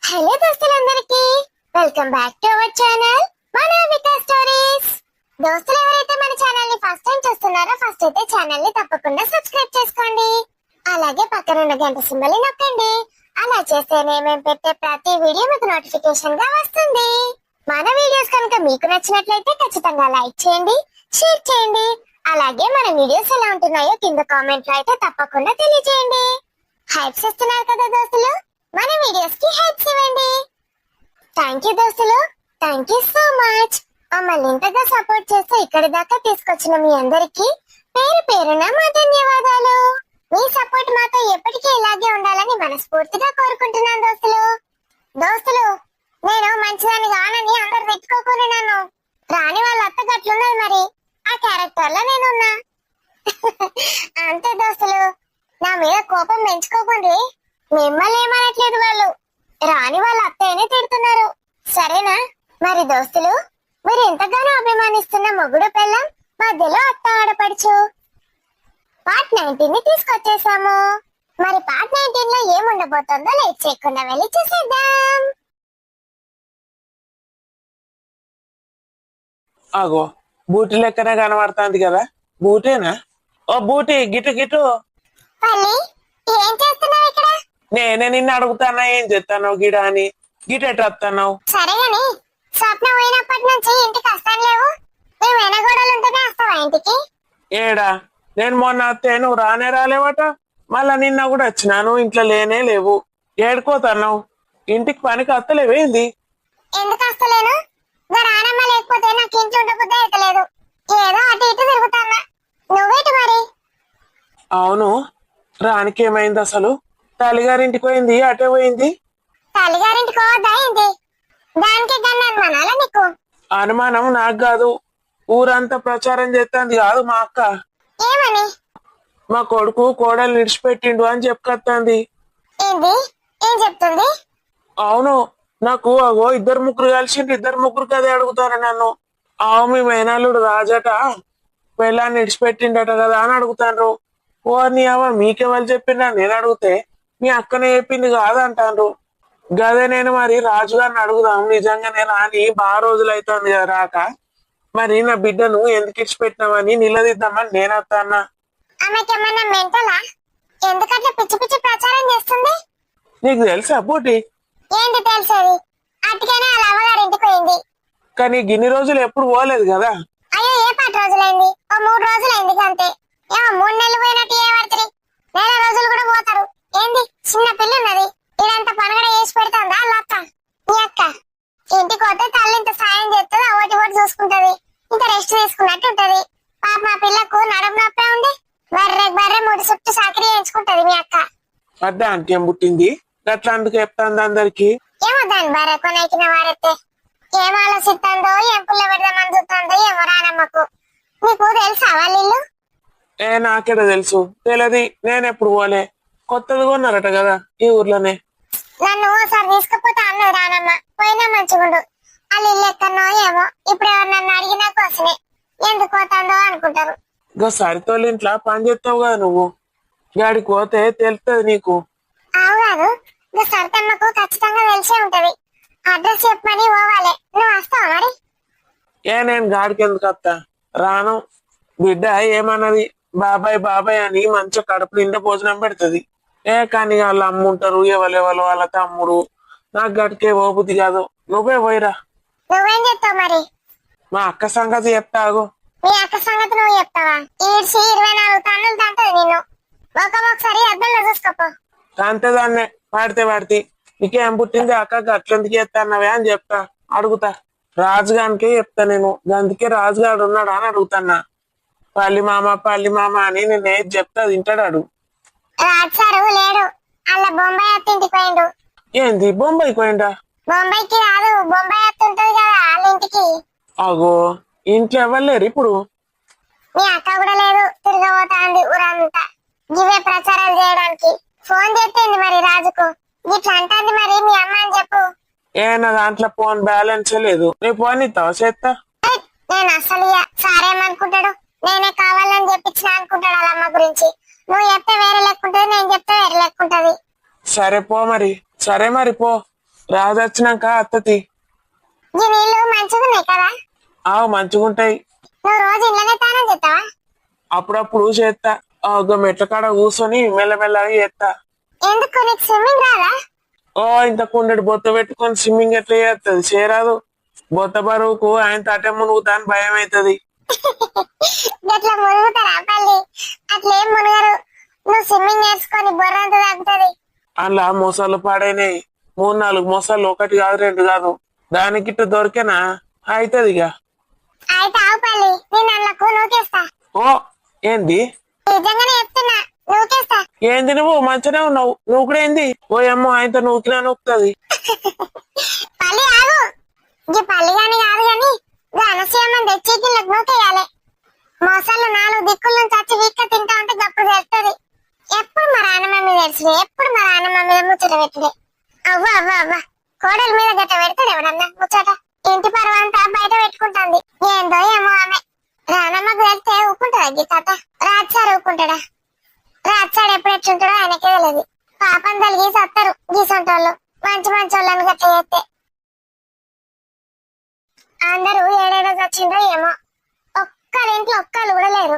Hello దోస్తులందరికీ welcome back to our channel Manavika stories. దోస్తులు ఎవరైతే మన ఛానల్ ని ఫస్ట్ టైం చూస్తున్నారో ఫస్ట్ అయితే ఛానల్ ని తప్పకుండా సబ్స్క్రైబ్ చేసుకోండి. అలాగే పక్కన ఉన్న గంట సింబల్ ని నొక్కండి. అలా చేస్తేనే మేము పెట్టే ప్రతి వీడియో మీకు నోటిఫికేషన్ గా వస్తుంది. మన వీడియోస్ కనుక మీకు నచ్చినట్లయితే ఖచ్చితంగా లైక్ చేయండి, షేర్ చేయండి. అలాగే మన వీడియోస్ ఎలా ఉంటున్నాయో కింద కామెంట్ లో అయితే తప్పకుండా తెలియజేయండి. హైప్స్ ఇస్తున్నారు కదా దోస్తులు, మన వీడియోస్ కి హెల్ప్స్ ఇవ్వండి. థ్యాంక్ యూ దోస్తులు, థ్యాంక్ యూ సో మచ్. మమ్మల్ని ఇంతగా సపోర్ట్ చేస్తూ ఇక్కడి దాకా తీసుకొచ్చిన మీ అందరికి పేరు పేరున మా ధన్యవాదాలు. మీ సపోర్ట్ మాతో ఎప్పటికీ ఇలాగే ఉండాలని మనస్ఫూర్తిగా కోరుకుంటున్నాను దోస్తులు. దోస్తులు నేను మంచిదాన్ని కానని అందరు తిట్టుకోకుండా నన్ను రాని వాళ్ళ అత్త గట్లున్నది, మరి ఆ క్యారెక్టర్ లో నేనున్నా. అంతే దోస్తులు, నా మీద కోపం పెంచుకోకండి. మిమ్మల్ని ఏమనట్లేదు, వాళ్ళు రాని వాళ్ళ అత్తయ్యనే తిడుతున్నారు, సరేనా? మరి దోస్తులు, మీరు ఎంతగానో అభిమానిస్తున్న మొగుడు పెళ్ళం మధ్యలో అత్త ఆడపడుచు పార్ట్ 19 ని తీసుకొచ్చేసాము. మరి పార్ట్ 19 లో ఏముండబోతుందో లేట్ చేయకుండా వెళ్ళి చూసేద్దాం. ఆగో, బూటి లెక్కనే కనబడుతుంది కదా. బూటేనా? ఓ బూటి, గిటు గిటు. పల్లి, ఏం చేస్తున్నావు ఇక్కడ? నేనే నిన్ను అడుగుతానా ఏం చెప్తాను గిడ అని. గిటెట్ వస్తావు? సరే గాని స్వప్న పోయినప్పటి నుంచి ఇంటికి వస్తాను లేవు. మేము ఎనగోడలు ఉంటేనే వస్తావా ఇంటికి? ఏడా, నేను మొన్న వస్తే నువ్వు రానే రాలేవట. మళ్ళా నిన్న కూడా వచ్చినాను, ఇంట్లో లేనే లేవు. ఏడుకోతున్నావు? ఇంటికి పనికి వస్తలేవేంది? ఎందుకు వస్తలేను? రానమ్మ లేకపోతే నాకు ఇంట్లో ఉండబుద్ధి అయితలేదు. ఏదో అటు ఇటు తిరుగుతాన్నా. నువ్వేటి మరి? అవును, రానికేమైంది అసలు? తల్లిగారింటికి పోయింది, అటే పోయింది. తల్లిగారింటికి పోవద్దా ఏంటి? దానికి కన్నా అనుమానాలా నీకు? అనుమానం నాకు కాదు, ఊరంతా ప్రచారం చేస్తుంది కాదు మా అక్క. ఏమని? మా కొడుకు కోడలు నిడిచిపెట్టిండు అని చెప్పుకొస్తుంది. ఏంది? ఏం చెప్తుంది? అవును, నాకు అగో ఇద్దరు ముగ్గురు కలిసిండ్రు, ఇద్దరు ముగ్గురు కదే అడుగుతారు నన్ను. ఆవు మీ మేనల్లుడు రాజట పెళ్ళాన్ని విడిచిపెట్టిండట కదా అని అడుగుతాండ్రు. ఓ నీ అవ్వ, మీకెవరు చెప్పిండ్రా నేను అడిగితే మీ అక్కనే చెప్పింది కాదంటాండ్రు. గదే నేను మరి రాజుగారిని అడుగుదాం, నిజంగానే రాని బాగా రోజులు అవుతుంది కదా రాక. మరి నా బిడ్డను ఎందుకు ఇడిచిపెట్టినామని నిలదీద్దామని నేను వస్తానా. ఆమెకేమన్నా మెంటలా? ఎందుకట్లా పిచ్చి పిచ్చి ప్రచారం చేస్తుంది? నీకు తెలుసా బూటి? ఏంటి తెలిసేది? అట్టుగానే వాళ్ళ అమ్మగారి ఇంటికి పోయింది. కానీ గిన్ని రోజులు ఎప్పుడు పోలేదు కదా. అయ్యో, ఏ 10 రోజులైంది? ఓ 3 రోజులైంది అంతే. ఏమో 3 నెలలు పోయినట్టు ఏ పడుతుంది? నెల రోజులు కూడా పోతారు ఏంది? చిన్న పిల్ల ఉన్నది, ఇదంతా పనగడ చేసి పెడుతుందా వాళ్ళ అక్క? నీ అక్క ఇంటికి పోతే తల్లి ఇంత సాయం చేస్తుంది, ఒకటి ఒకటి చూసుకుంటది, ఇంత రెస్ట్ తీసుకున్నట్టు ఉంటది. పాప మా పిల్లకు నడుము నొప్పే ఉండి బర్రె బర్రె ముడి చుట్టూ సాకరీ చేయించుకుంటది మీ అక్క. అడ్డా అంటే ఏం పుట్టింది గట్లా అందుకు చెప్తాంది అందరికి. ఏమో దాని బర్రె కొనైకిన వారెత్తే ఏం ఆలోచిస్తుందో, ఏం పుల్ల పెడదామని చూస్తుందో ఏమో రానమ్మకు. నీకు తెలుసా వాళ్ళ ఇల్లు? నాకేడ తెలుసు? తెలియదు, నేను ఎప్పుడు పోలే. కొత్తది కొన్నారట కదా ఈ ఊర్లోనే. నన్ను ఓసారి తీసుకుపోతా అన్నది రానమ్మ, పోయినా మంచిగుండు. వాళ్ళ ఇల్లు ఎక్కడనో ఏమో. ఇప్పుడు ఎవరు నన్ను అడిగినా కోసమే, ఎందుకు పోతాందో అనుకుంటారు. సరితోళ్ళ ఇంట్లో పని చేస్తావు కదా నువ్వు, గాడికి పోతే తెలుస్తుంది నీకు. అవు కాదు, ఇంకా సరితమ్మకు ఖచ్చితంగా తెలిసే ఉంటది. అడ్రస్ చెప్పమని పోవాలి. నువ్వు వస్తావా మరి? నేను గాడికి ఎందుకు వస్తా? రాను. బిడ్డ ఏమన్నది, బాబాయ్ బాబాయ్ అని మంచిగా కడుపు నిండా భోజనం పెడుతుంది. కానీ వాళ్ళ అమ్మ ఉంటారు, ఎవరెవరు వాళ్ళ తమ్ముడు. నాకు గడికే పోబుద్ది కాదు. నువ్వే పోయిరా. నువ్వేం చెప్తావు మరి? మా అక్క సంగతి చెప్తాగు. మీ అక్క సంగతి నువ్వు చెప్తావా? ఈడ్చి 24 టన్నులు తంటది నిన్ను. ఒకసారి అద్దంలో చూసుకోపో. అంతే, దాన్నే పడితే నీకేం పుట్టింది అక్క అట్లెందుకు చేస్తానవే అని చెప్తా, అడుగుతా. రాజుగానికే చెప్తా నేను, అందుకే రాజుగాడు ఉన్నాడా అని అడుగుతాన్నా. పల్లి మామ అని నేను ఏది చెప్తా తింటాడు. రాజారు లేడు, అలా బొంబాయి అత్త ఇంటికి పోయిండు. ఏంది బొంబాయికి పోయిండా? బొంబాయికి రాదు, బొంబాయి అత్త ఉంటది కదా వాళ్ళ ఇంటికి. అగో, ఇంట్లో ఎవరు లేరు ఇప్పుడు? మీ అక్క కూడా లేదు, తిరగబోతాంది ఊరంతా గివే ప్రచారాలు చేయడానికి. ఫోన్ చేస్తుంది మరి రాజుకు, ఇట్లా అంటుంది మరి మీ అమ్మ అని చెప్పు. నా దాంట్లో ఫోన్ బ్యాలెన్స్ లేదు, నీ ఫోన్ ఇస్తావా చేస్తా? నేను అసలు సారేమనుకుంటాడు, నేనే కావాలని చెప్పించిన అనుకుంటాడు వాళ్ళ అమ్మ గురించి. నువ్వు చెప్తే వేరే లెక్కుంటది, నేను చెప్తే వేరే లెక్కుంటది. సరే పో మరి, సరే మరి పో. రాజొచ్చినాక అత్తతి. ఈ నీళ్లు మంచిగా ఉన్నాయి కదా? ఆవు మంచిగుంటాయి. నువ్వు రోజు ఇళ్ళనే తానం చేస్తావా? అప్పుడప్పుడు చేస్తా. ఒక మెట్ల కాడ కూర్చొని మెల్లమెల్లగా చేస్తా. ఎందుకు, నీకు స్విమ్మింగ్ రాదా? ఓ ఇంత కుండెడు బొత్త పెట్టుకొని స్విమ్మింగ్ ఎట్లా చేస్తుంది? చేరాదు. బొత్త బరువుకు ఆయన తటే మునుగుతా అని భయం అవుతుంది. గట్లా మునుగుతారా పల్లి? అట్లేం మునగరు. నువ్వు స్విమ్మింగ్ నేర్చుకొని బొర్రంతా తగ్గుతుంది. అలా మొసళ్ళు పాడైనాయి. 3-4 మొసళ్ళు, 1 కాదు 2 కాదు. దానికిట్టు దొరికేనా అవుతుంది ఇక. అయితే ఆవు పల్లి, నేను అల్లకు నూకేస్తా. ఓ ఏంది? నిజంగానే చెప్తున్నా, నూకేస్తా. ఏంది నువ్వు మంచిగానే ఉన్నావు. నువ్వు కూడా ఏంది? ఓ అమ్మో ఆయనతో నూకినా నూకుతుంది. పల్లి ఆగు. ఈ పల్లి గాని కాదు గాని అనసూయమ్మని తెచ్చి గిళ్ళకు నూకేయాలి. మోసాలు 4 దిక్కుల నుంచి వచ్చి వీక్క తింటా ఉంటే గప్పుడు తెలుస్తుంది. ఎప్పుడు మా నాన్నమ్మ మీద ఏడ్చుడే, ఎప్పుడు మా నాన్నమ్మ మీద ముచ్చట పెట్టుడే. అవ్వ అవ్వ అవ్వ, కోడల మీద గట్ట పెడతాడు ఎవడన్నా ముచ్చట. ఇంటి పరువంతా బయట పెట్టుకుంటుంది. ఏందో ఏమో ఆమె. నానమ్మకు వెళ్తే ఊకుంటుందా గీ కథ? రాజారు ఊకుంటాడా? రాజాడు ఎప్పుడు ఎట్లుంటాడో ఆయనకే తెలియదు. పాపం తలిగి సత్తరు గీసంటోళ్ళు. మంచి మంచి వాళ్ళని గట్ట చేస్తే. అందరూ ఏడేడో చచ్చిండ్రో ఏమో. ఒక్కరింట్లో ఒక్కళ్ళు కూడా లేరు.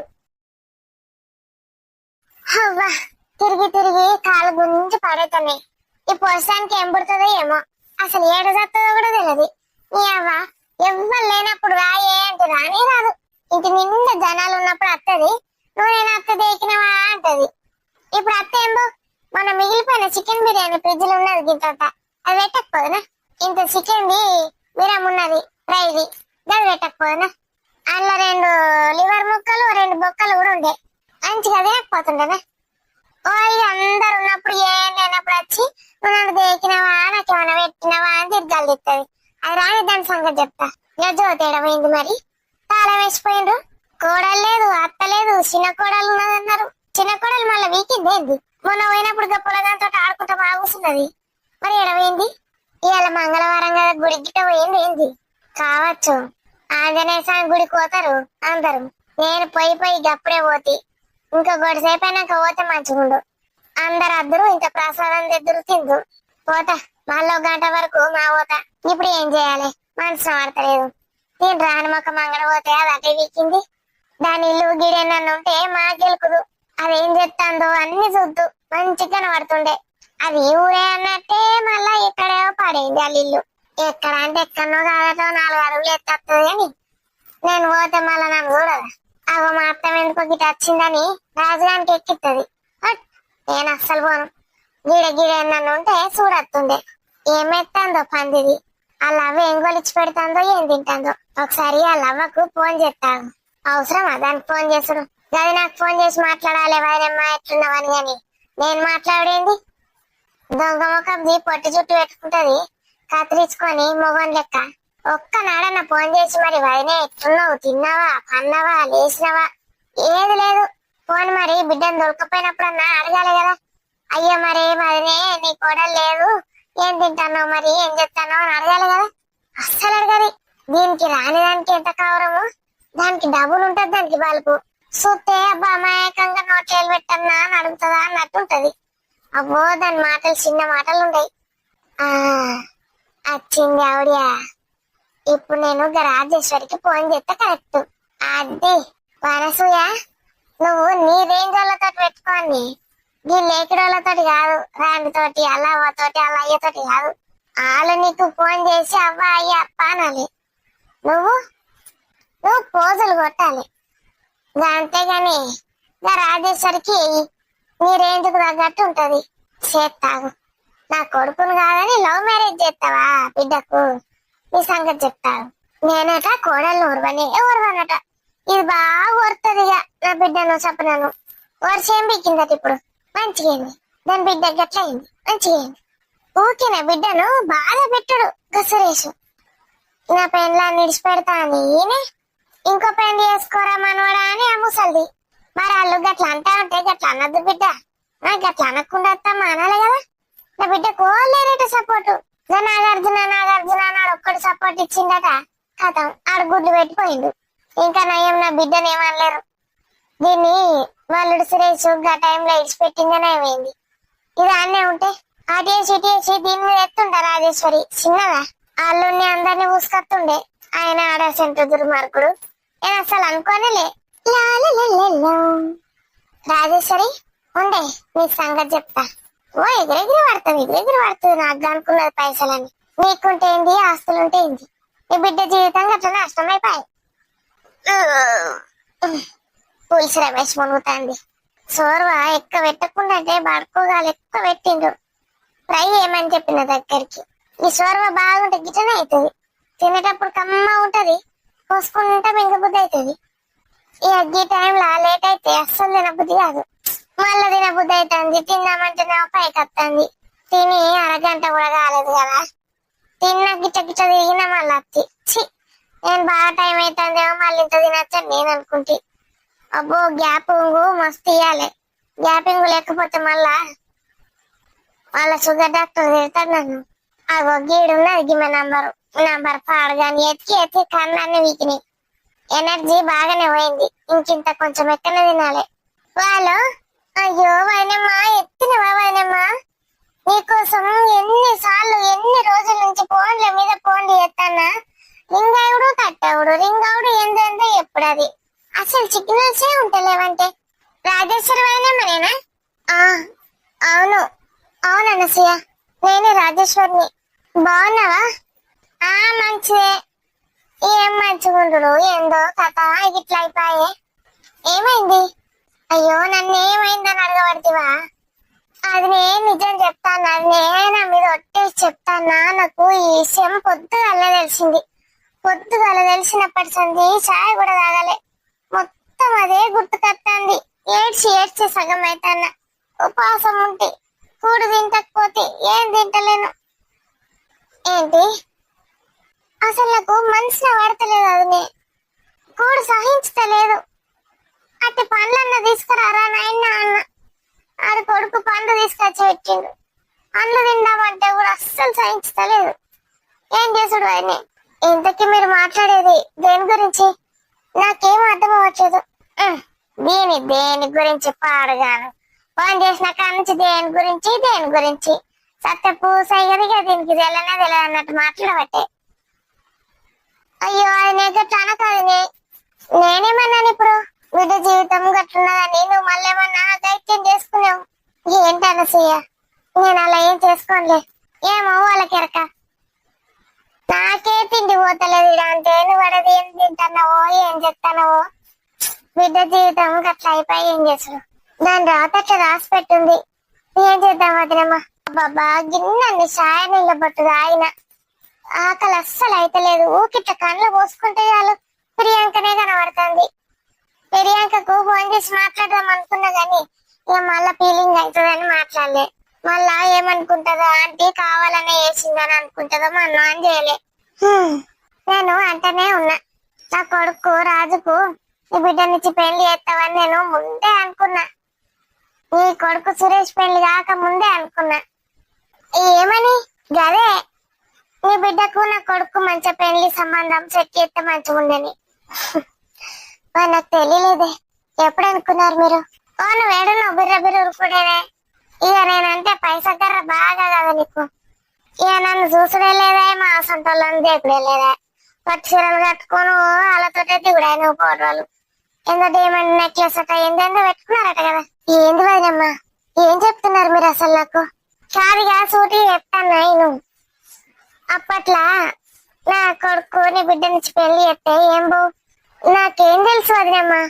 అవ్వా, తిరిగి తిరిగి కాలు గుంజి పడేతున్నాయి. ఈ పోషానికి ఏం పుడుతుందో ఏమో. అసలు ఏడు చస్తుందో కూడా తెలియదు. నీ అవ్వ ఎవ్వరు లేనప్పుడు రాయే అంటే రానే రాదు. ఇంటి నిండా జనాలు ఉన్నప్పుడు అత్తది. నువ్వు నేను అత్త దేకినవా అంటది. ఇప్పుడు అత్త ఏంబో, మన మిగిలిపోయిన చికెన్ బిర్యానీ ఫ్రిడ్జ్ లో ఉన్నది గింత. అది పెట్టకపోదునా? ఇంత చికెన్ ది బిర్యానీ ఉన్నది ఫ్రైది, దాన్ని పెట్టకపోదునా? అందులో 2 లివర్ ముక్కలు 2 బొక్కలు కూడా ఉండే. మంచిగా తినకపోతుండేనా? ఓ ఇక అందరు ఉన్నప్పుడు ఏం లేనప్పుడు వచ్చి నువ్వు నన్ను దేకినవా, నాకేమైనా పెట్టినవా అని తిరగాలి తిస్తుంది. అది రాని దాని సంగతి చెప్తా. గజ్జో తేడా పోయింది మరి. తాళం వేసిపోయిండ్రు. కోడలు లేదు, అత్త లేదు, చిన్న కోడలు ఉన్నదన్నారు. చిన్న కోడలు మళ్ళీ వీకింది ఏంది? మొన్న పోయినప్పుడు గప్పలదాంతో ఆడుకుంటా బాగా కూర్చున్నది. మరి ఎడపోయింది? ఇవాళ మంగళవారం కదా, గుడి గిట్ట పోయింది ఏంది? కావచ్చు. ఆంజనేయ స్వామి గుడికి పోతారు అందరు. నేను పోయి గప్పుడే పోతి. ఇంకా గొడసేపు అయినాక పోతే మంచిగుండు. అందరు అద్దరు ఇంత ప్రసాదం తెద్దురు తిందు. పోతా మళ్ళీ 1 గంట వరకు మా పోతా. ఇప్పుడు ఏం చేయాలి? మనసు పడతలేదు. నేను రాని మొక్క మంగళ పోతే అది అటే వీకింది. దాని ఇల్లు గిడేనన్ను ఉంటే మా గెలుకుదు. అదేం చెప్తాందో అన్ని చూద్దు మంచిగా కనబడుతుండే. అది ఊరే అన్నట్టే మళ్ళా ఎక్కడేవో పడేది వాళ్ళ ఇల్లు. ఎక్కడ అంటే ఎక్కడనో కాదటో 4 అడుగులు ఎత్తత్తది అని నేను పోతే మళ్ళా నన్ను చూడదా? అవ మా అత్తం ఎందుకో గిట వచ్చిందని రాజుగానికి ఎక్కిత్తది. నేను అస్సలు పోను. గిడ నన్ను ఉంటే చూడత్తుండే. ఏమెత్తాందో పందిది. ఆ లవ్వ ఏం గొలిచి పెడతాందో ఏం తింటాందో. ఒకసారి ఆ లవ్వకు ఫోన్ చేస్తాను. అవసరమా దానికి ఫోన్ చేసుడు? గది నాకు ఫోన్ చేసి మాట్లాడాలి వదినమ్మా ఎట్లున్నావని. గాని నేను మాట్లాడేంది? దొంగ ముఖంది పొట్టి చుట్టూ పెట్టుకుంటది కత్తిరించుకొని మొగన్ లెక్క. ఒక్కనాడన్న ఫోన్ చేసి మరి వదినే ఎట్లున్నావు, తిన్నావా, పన్నావా, లేచినావా? ఏది లేదు. ఫోన్ మరి బిడ్డను దొరకపోయినప్పుడన్నా అడగాలి కదా. అయ్యో మరి వదినే నీ కోడలు లేదు, ఏం తింటానో మరి ఏం చెప్తానో అని అడగాలి కదా. అస్సలు అడగాలి. దీనికి రాని దానికి ఎంత కవరము, దానికి డబ్బులు ఉంటది, దానికి బలుపు. చూస్తే అబ్బా అమాయకంగా నోట్లేలు పెట్టన్నా అని అడుగుతుందా అన్నట్టు ఉంటది. అబ్బో దాని మాటలు చిన్న మాటలు ఉండయి. వచ్చింది ఆవిడయా. ఇప్పుడు నేను రాజేశ్వరికి ఫోన్ చేస్తే కరెక్ట్. అది వనసూయ, నువ్వు నీ రేంజ్ వాళ్ళతో పెట్టుకోని, నీ లేకిడోళ్ళతో కాదు, రాండితోటి అల్లవ్వతోటి అలా అయ్యతోటి కాదు. వాళ్ళు నీకు ఫోన్ చేసి అవ్వ అయ్య అప్ప అనాలి. నువ్వు పోజులు కొట్టాలి. అంతేగాని రాజేశ్వరికి నీ రేంజ్కు తగ్గట్టు ఉంటది. చేస్తావు. నా కొడుకును కాదని లవ్ మ్యారేజ్ చేస్తావా బిడ్డకు? నీ సంగతి చెప్తావు. నేనట కోడలు ఊరవనట. ఇది బాగా ఊరుతుంది. ఇక నా బిడ్డను చెప్పనను వర్షం బిక్కిందట. ఇప్పుడు మంచిగైంది. దాని బిడ్డ గట్లయింది, మంచిగైంది. ఊకిన బిడ్డను బాధ పెట్టుడు గసురేసు. నా పెళ్ళాన్ని విడిచిపెడతా అని ఈయనే ఇంకో పెళ్లి చేసుకోరా మనవడా అని ఆ ముసలిది. మరి వాళ్ళు గట్ల అంటా ఉంటే గట్ల అన్నద్దు బిడ్డ. నాకు గట్ల అనకుండా వస్తామా అనాలి కదా. నా బిడ్డకు లేరేట సపోర్టు. నాగార్జున నాడు ఒక్కడు సపోర్ట్ ఇచ్చిందట. కథం ఆడు గుడ్లు పెట్టిపోయిండు. ఇంకా నయం నా బిడ్డను ఏమనలేరు. దీన్ని వాళ్ళుడు సురేష్ గా టైంలో ఇడిచిపెట్టిందనే ఏమైంది. ఇది అన్నే ఉంటే అటేసి ఇటేసి దీని మీద ఎత్తుండ రాజేశ్వరి చిన్నదా అల్లుని అందరిని పూసుకొస్తుండే. ఆయన ఆడాసంట దుర్మార్గుడు. నేను అసలు అనుకోనలే. లాలలలలా. రాజేశ్వరి ఉండే నీ సంగతి చెప్తా. ఓ ఎగిరెగిరి పడుతుంది నాకు అనుకున్నది పైసలని. నీకుంటే ఏంది ఆస్తులుంటే ఏంది, నీ బిడ్డ జీవితం అట్లా నష్టమైపోయి. పులిసి రమేష్ మునుగుతాంది. సోర్వ ఎక్కువ పెట్టకుండా అంటే బడుకోగాలు ఎక్కువ పెట్టిండు. ఫ్రై ఏమని చెప్పిన దగ్గరికి. ఈ సోర్వ బాగుంటే గిటనే అవుతుంది. తినేటప్పుడు కమ్మ ఉంటది, కోసుకుంటా మింగబుద్ధి అవుతుంది. ఈ అగ్గి టైంలో లేట్ అయితే అస్సలు తినబుద్ధి కాదు. మళ్ళా తినబుద్ధి అవుతుంది. తిందామంటేనేమో పైకి వస్తుంది. తిని అరగంట కూడా కాలేదు కదా. తిన్నా గిట్ట గిట్ట తిరిగినా మళ్ళీ అత్తి. నేను బాగా టైం అవుతుందేమో మళ్ళీ ఇంత తినచ్చని నేను అనుకుంటే. అబ్బో గ్యాపింగ్ మస్తు ఇయ్యాలి. గ్యాపింగ్ లేకపోతే మళ్ళా షుగర్ డాక్టర్ తిడతాడు నన్ను. అగో గీడున్నది గిమ్మ నంబర్ పాడగాని ఎత్తి కన్నాన్ని వీకినాయి. ఎనర్జీ బాగానే పోయింది. ఇంకింత కొంచెం ఎక్కడ తినాలి. వాళ్ళు అయ్యో వైనమ్మా ఎత్తినవా వైనమ్మా, నీకోసం ఎన్నిసార్లు ఎన్ని రోజుల నుంచి ఫోన్ల మీద ఫోన్లు ఎత్తానా. రింగవుడు కట్టవుడు రింగవుడు ఎంతో ఎప్పుడు అది అసలు సిగ్నల్సే ఉంటలేవంటే. రాజేశ్వరి వైనమ్మనేనా? అవును అవునన్నసూయ, నేనే రాజేశ్వరిని. బాగున్నావా? మంచిదే. ఏం మంచిగుండు ఏందో కథ ఇట్లా అయిపోయే. ఏమైంది? అయ్యో నన్ను ఏమైందని అడగబడితివా? అది నేను నిజం చెప్తాను. అది నేనే నా మీద ఒట్టేసి చెప్తానా. నాకు ఈ విషయం పొద్దుగాలే తెలిసింది. పొద్దుగాల తెలిసినప్పటి సంది చాయ్ కూడా తాగలే. మొత్తం అదే గుర్తుకొస్తుంది. ఏడ్చి సగం అవుతాన్నా. ఉపవాసం ఉంటే కూడు తింటకపోతే ఏం తింటలేను. ఏంటి అసలు నాకు మనసులో పడతలేదు. అది కూడు సహించలేదు. అట్టి పండ్లన్న తీసుకురారా నాయన అన్న. ఆడి కొడుకు పండ్లు తీసుకొచ్చి పెట్టిండు. పండ్లు తిందామంటే కూడా అస్సలు సహించలేదు. ఏం చేసుడు ఆయన? ఇంతకీ మీరు మాట్లాడేది దేని గురించి? నాకేం అర్థం అవ్వట్లేదు. దేని గురించి పాడుగాను. ఫోన్ చేసిన కాడ నుంచి దేని గురించి సత్య పూసయ్యదిగా దీనికి తెలియదు అన్నట్టు మాట్లాడబట్టే. అయ్యో అది నెగట్ అనకాదు. నేనేమన్నాను ఇప్పుడు? బిడ్డ జీవితం గట్లున్నదని నువ్వు మళ్ళేమన్నా దైత్యం చేసుకున్నావు. ఏంటనసూయ, నేను అలా ఏం చేసుకోనులే. ఏమో వాళ్ళకెరక. నాకే తిండి పోతలేదు అంటే నువ్వు అడది ఏం తింటున్నావో ఏం చెప్తానవో. బిడ్డ జీవితం గట్ల అయిపోయి ఏం చేసుడు. దాని రాత అట్లా రాసి పెట్టుంది. ఏం చేద్దాం వదినమ్మా. బాబా గిన్నెన్ని చాయ నీళ్ళ బొట్టు ఆయన ఆకలి అస్సలు అయితలేదు. ఊకిట్ల కళ్ళు పోసుకుంటే చాలు ప్రియాంకనే కనబడుతుంది. ప్రియాంకకు ఫోన్ చేసి మాట్లాడదాం అనుకున్నా గాని ఇక మళ్ళా ఫీలింగ్ అవుతుందని మాట్లాడలే. మళ్ళా ఏమనుకుంటుందో, ఆంటీ కావాలనే వేసిందని అనుకుంటుందో మన అని చేయలే. నేను అంటనే ఉన్నా, నా కొడుకు రాజుకు ఈ బిడ్డ నుంచి పెళ్లి చేస్తావని నేను ముందే అనుకున్నా. నీ కొడుకు సురేష్ పెళ్లి కాక ముందే అనుకున్నా. ఏమని? గదే నీ బిడ్డకు నా కొడుకు మంచి పెళ్లి సంబంధం సెట్ చేస్తే మంచిగా ఉండని. నాకు తెలియలేదే. ఎప్పుడు అనుకున్నారు మీరు? నువ్వేడు నువ్వు బిర్ర ఉరుకుడేనే. ఇక నేనంటే పైసా కర్ర బాగా కదా నీకు. ఇక నన్ను చూసుడే లేదా, మా సొంతోళ్ళని దేకుడే లేదా. పట్టు చీరలు కట్టుకోను వాళ్ళతోటే దిగుడా నువ్వు పోటోళ్ళు. ఏందో డైమండ్ నెక్లెస్ అట ఏందేందో పెట్టుకున్నారట కదా. ఏంది వదినమ్మా ఏం చెప్తున్నారు మీరు అసలు? నాకు కాదుగా సూటి చెప్తాను. నేను అప్పట్లా నా కొడుకు నీ బిడ్డ నుంచి పెళ్లి చేస్తే ఏం బో నాకేం తెలుసు వదినమ్మా.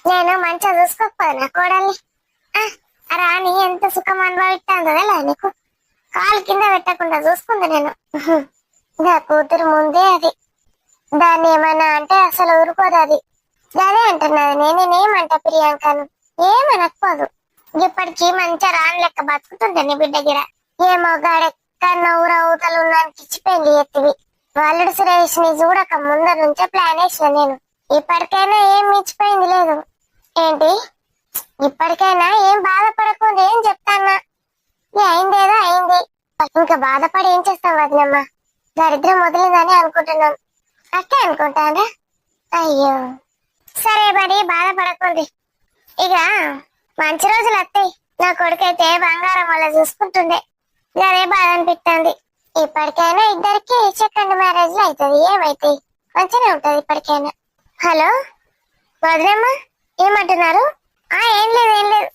నేను మంచిగా చూసుకోకపోదు నా కోడల్ని. రాణి ఎంత సుఖం అనుభవిస్తాందో కదా నీకు. కాలు కింద పెట్టకుండా చూసుకుంది నేను. నా కూతురు ముందే అది. దాన్ని ఏమన్నా అంటే అసలు ఊరుకోదు అది. అదే అంటున్నది. నేనేమంటా ప్రియాంకను ఏమనకపోదు. ఇప్పటికీ మంచిగా రాని లెక్క బతుకుతుంటే నీ బిడ్డ గిడ. ఏమో గాడెక్కడో ఊరవుతలు ఉన్నానికి పెళ్లి ఎత్తివి. వాళ్ళుడు సురేష్ ని చూడక ముందర నుంచే ప్లాన్ వేసిన నేను. ఇప్పటికైనా ఏం మించిపోయింది లేదు. ఏంటి ఇప్పటికైనా ఏం బాధపడకుండా ఏం చెప్తానా. అయిందేదో అయింది. ఇంకా బాధపడి ఏం చేస్తాం వదినమ్మ. దరిద్రం వదిలిందని అనుకుంటున్నాం. అట్టే అనుకుంటానా? అయ్యో సరే బడి బాధపడకండి. ఇక మంచి రోజులు వస్తాయి. నా కొడుకైతే బంగారం వల్ల చూసుకుంటుండే. అదే బాధ అనిపిస్తుంది. ఇప్పటికైనా ఇద్దరికి సెకండ్ మ్యారేజ్ లో అవుతుంది, ఏమైతాయి మంచిగానే ఉంటది ఇప్పటికైనా. హలో వదినమ్మ, ఏమంటున్నారు? ఏం లేదు ఏం లేదు.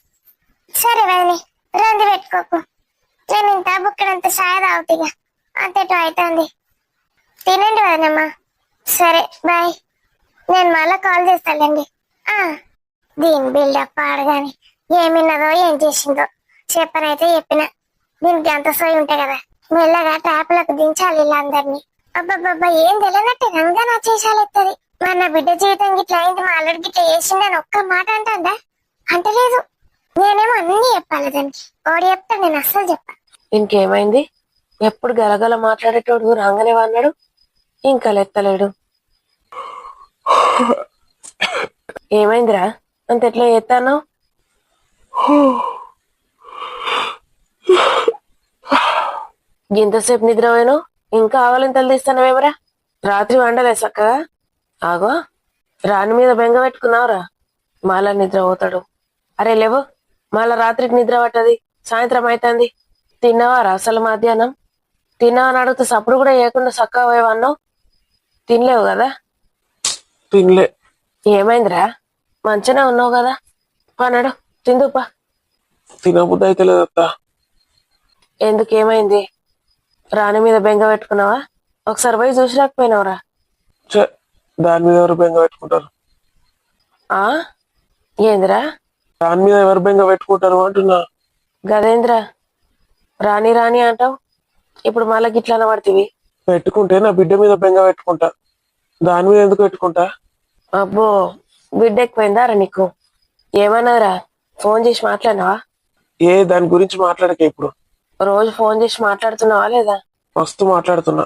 సరే వదిని, రంది పెట్టుకోకు. నేను ఇంత బుక్కడంత సాయ తాగుతాయిగా, అంతేటో అవుతుంది. తినండి వదినమ్మ. సరే బాయ్, నేను మళ్ళా కాల్ చేస్తానండి. ఆ దీని బిల్డప్ పాడగాని ఏమిన్నదో ఏం చేసిందో చెప్పనైతే చెప్పిన. దీనికి అంత సోయి ఉంటాయి కదా, మెల్లగా ట్రాప్లకు దించాలి వీళ్ళందరినీ. అబ్బాబ్బా ఏం తెలియనట్టే రంగా నా చేసాలెత్తది. మన బిడ్డ జీవితం గిట్లా అయింది, మా అల్లుడికి గిట్లా చేసిందని ఒక్క మాట అంటుందా? అంటలేదు. నేనేమో అన్ని చెప్పాలి దానికి. ఓడి చెప్తా, నేను అస్సలు చెప్పా. ఇంకేమైంది? ఎప్పుడు గలగల మాట్లాడేటోడు రాగానే అన్నాడు, ఇంకా లెత్తలేడు. ఏమైందిరా అంత ఎట్లా చేస్తాను? ఇంతసేపు నిద్రపోయాను, ఇంకా ఆవలింతలు తీస్తానవేమరా? రాత్రి వండలే చక్కగా. ఆగో, రాని మీద బెంగ పెట్టుకున్నావురా, మళ్ళా నిద్ర పోతాడు. అరే లేవు, మళ్ళా రాత్రికి నిద్ర పట్టది, సాయంత్రం అవుతుంది. తిన్నావారా అసలు మధ్యాహ్నం? తిన్నావని అడిగితే సప్పుడు కూడా వేయకుండా చక్కగా పోయేవన్నావు. తినలేవు కదా? తినలే. ఏమైందిరా, మంచిగానే ఉన్నావు కదా? పన్నాడు తిందుపా. తినబుద్ధి అయితే లేదత్త. ఎందుకు, ఏమైంది? రాణి మీద బెంగ పెట్టుకున్నావా? ఒకసారి పోయి చూసి రాకపోయినావురా? దాని మీద ఎవరు బెంగ పెట్టుకుంటారు? ఆ ఏందిరా? దాని మీద ఎవరు బెంగ పెట్టుకుంటారు అంటున్నా. గదేంద్రా, రాణి రాణి అంటావు, ఇప్పుడు మళ్ళా గిట్లా అనబడుతుంది. పెట్టుకుంటే నా బిడ్డ మీద బెంగ పెట్టుకుంటా, దాని మీద ఎందుకు పెట్టుకుంటా? అబ్బో, బిడ్డ ఎక్కువైందారా నీకు? ఏమన్నారా? ఫోన్ చేసి మాట్లాడినావా? దాని గురించి మాట్లాడక ఇప్పుడు. రోజు ఫోన్ చేసి మాట్లాడుతున్నావా లేదా? మస్తు మాట్లాడుతున్నా.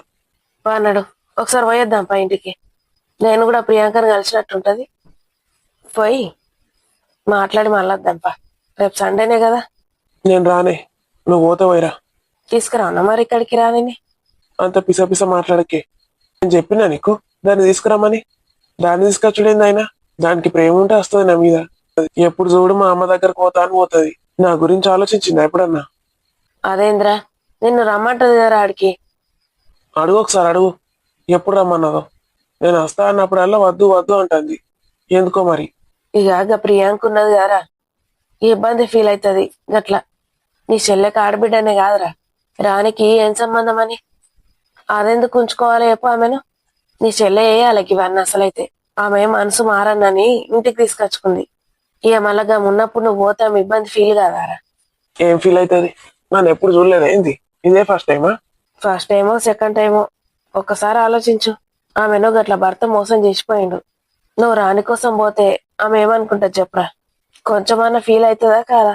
అన్నాడు, ఒకసారి పోయేద్దాం పా ఇంటికి. నేను కూడా ప్రియాంకను కలిసినట్టుంటది, పోయి మాట్లాడి మళ్ళీ వద్దాంపా. రేపు సండేనే కదా. నేను రానే, నువ్వు పోతే పోయిరా. తీసుకురావునా మరి ఇక్కడికి? రాని అంత పిస పిస మాట్లాడకే. నేను చెప్పినా నీకు దాన్ని తీసుకురామని. దాన్ని తీసుకొచ్చుడేంది ఆయన? దానికి ప్రేమ ఉంటే వస్తుంది నా మీద. ఎప్పుడు చూడు మా అమ్మ దగ్గరకు పోతా అని పోతుంది. నా గురించి ఆలోచించిందా ఎప్పుడన్నా? అదేంద్రా, నిన్ను రమ్మంటది కదా ఆడికి. అడుగు ఒకసారి, అడుగు ఎప్పుడు రమ్మన్నదో. నేను వస్తా అన్నప్పుడల్లా వద్దు వద్దు అంటుంది. ఎందుకో మరి. ఇక ప్రియాంక ఉన్నది కదరా, ఇబ్బంది ఫీల్ అవుతుంది గట్లా. నీ చెల్లెకి ఆడబిడ్డనే కాదురా, రానికి ఏం సంబంధం అని. అదెందుకు ఉంచుకోవాలి చెప్పు ఆమెను? నీ చెల్లె వేయాలి ఇవన్నీ. అసలైతే ఆమె మనసు మారన్నని ఇంటికి తీసుకొచ్చుకుంది. ఇక మళ్ళగా ఉన్నప్పుడు నువ్వు పోతే ఆమె ఇబ్బంది ఫీల్ కాదారా? ఏం ఫీల్ అవుతుంది? నన్ను ఎప్పుడు చూడలేదు ఏంది? ఇదే ఫస్ట్ టైమా? ఫస్ట్ టైమో సెకండ్ టైమో ఒక్కసారి ఆలోచించు. ఆమెను గట్ల భర్త మోసం చేసిపోయిండు. నువ్వు రాణి కోసం పోతే ఆమె ఏమనుకుంటా చెప్పురా? కొంచెమన్నా ఫీల్ అవుతుందా కాదా?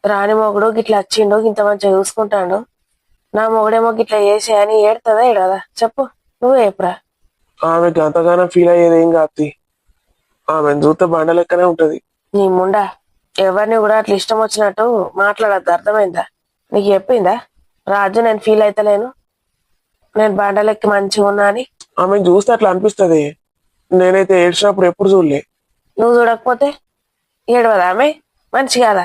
రాణి మొగుడు గిట్లా వచ్చిండు, ఇంత మంచిగా చూసుకుంటాడు, నా మొగుడేమో గిట్లా చేసేయని ఏడుతుందా ఏడదా చెప్పు? నువ్వే చెప్పురా. ఆమెకి అంతగానో ఫీల్ అయ్యేది ఏం కాదు. ఆమెను చూస్తే బండ లెక్కనే ఉంటది. నీ ముండా, ఎవరిని కూడా అట్లా ఇష్టం వచ్చినట్టు మాట్లాడద్దు, అర్థమైందా? నీకు చెప్పిందా రాజు నేను ఫీల్ అయితలేను, నేను బండలెక్కి మంచిగా ఉన్నా అని? ఆమెను చూస్తే అట్లా అనిపిస్తుంది. నేనైతే ఏడ్చినప్పుడు ఎప్పుడు చూడలే. నువ్వు చూడకపోతే ఏడవదా ఆమె? మంచి కాదా?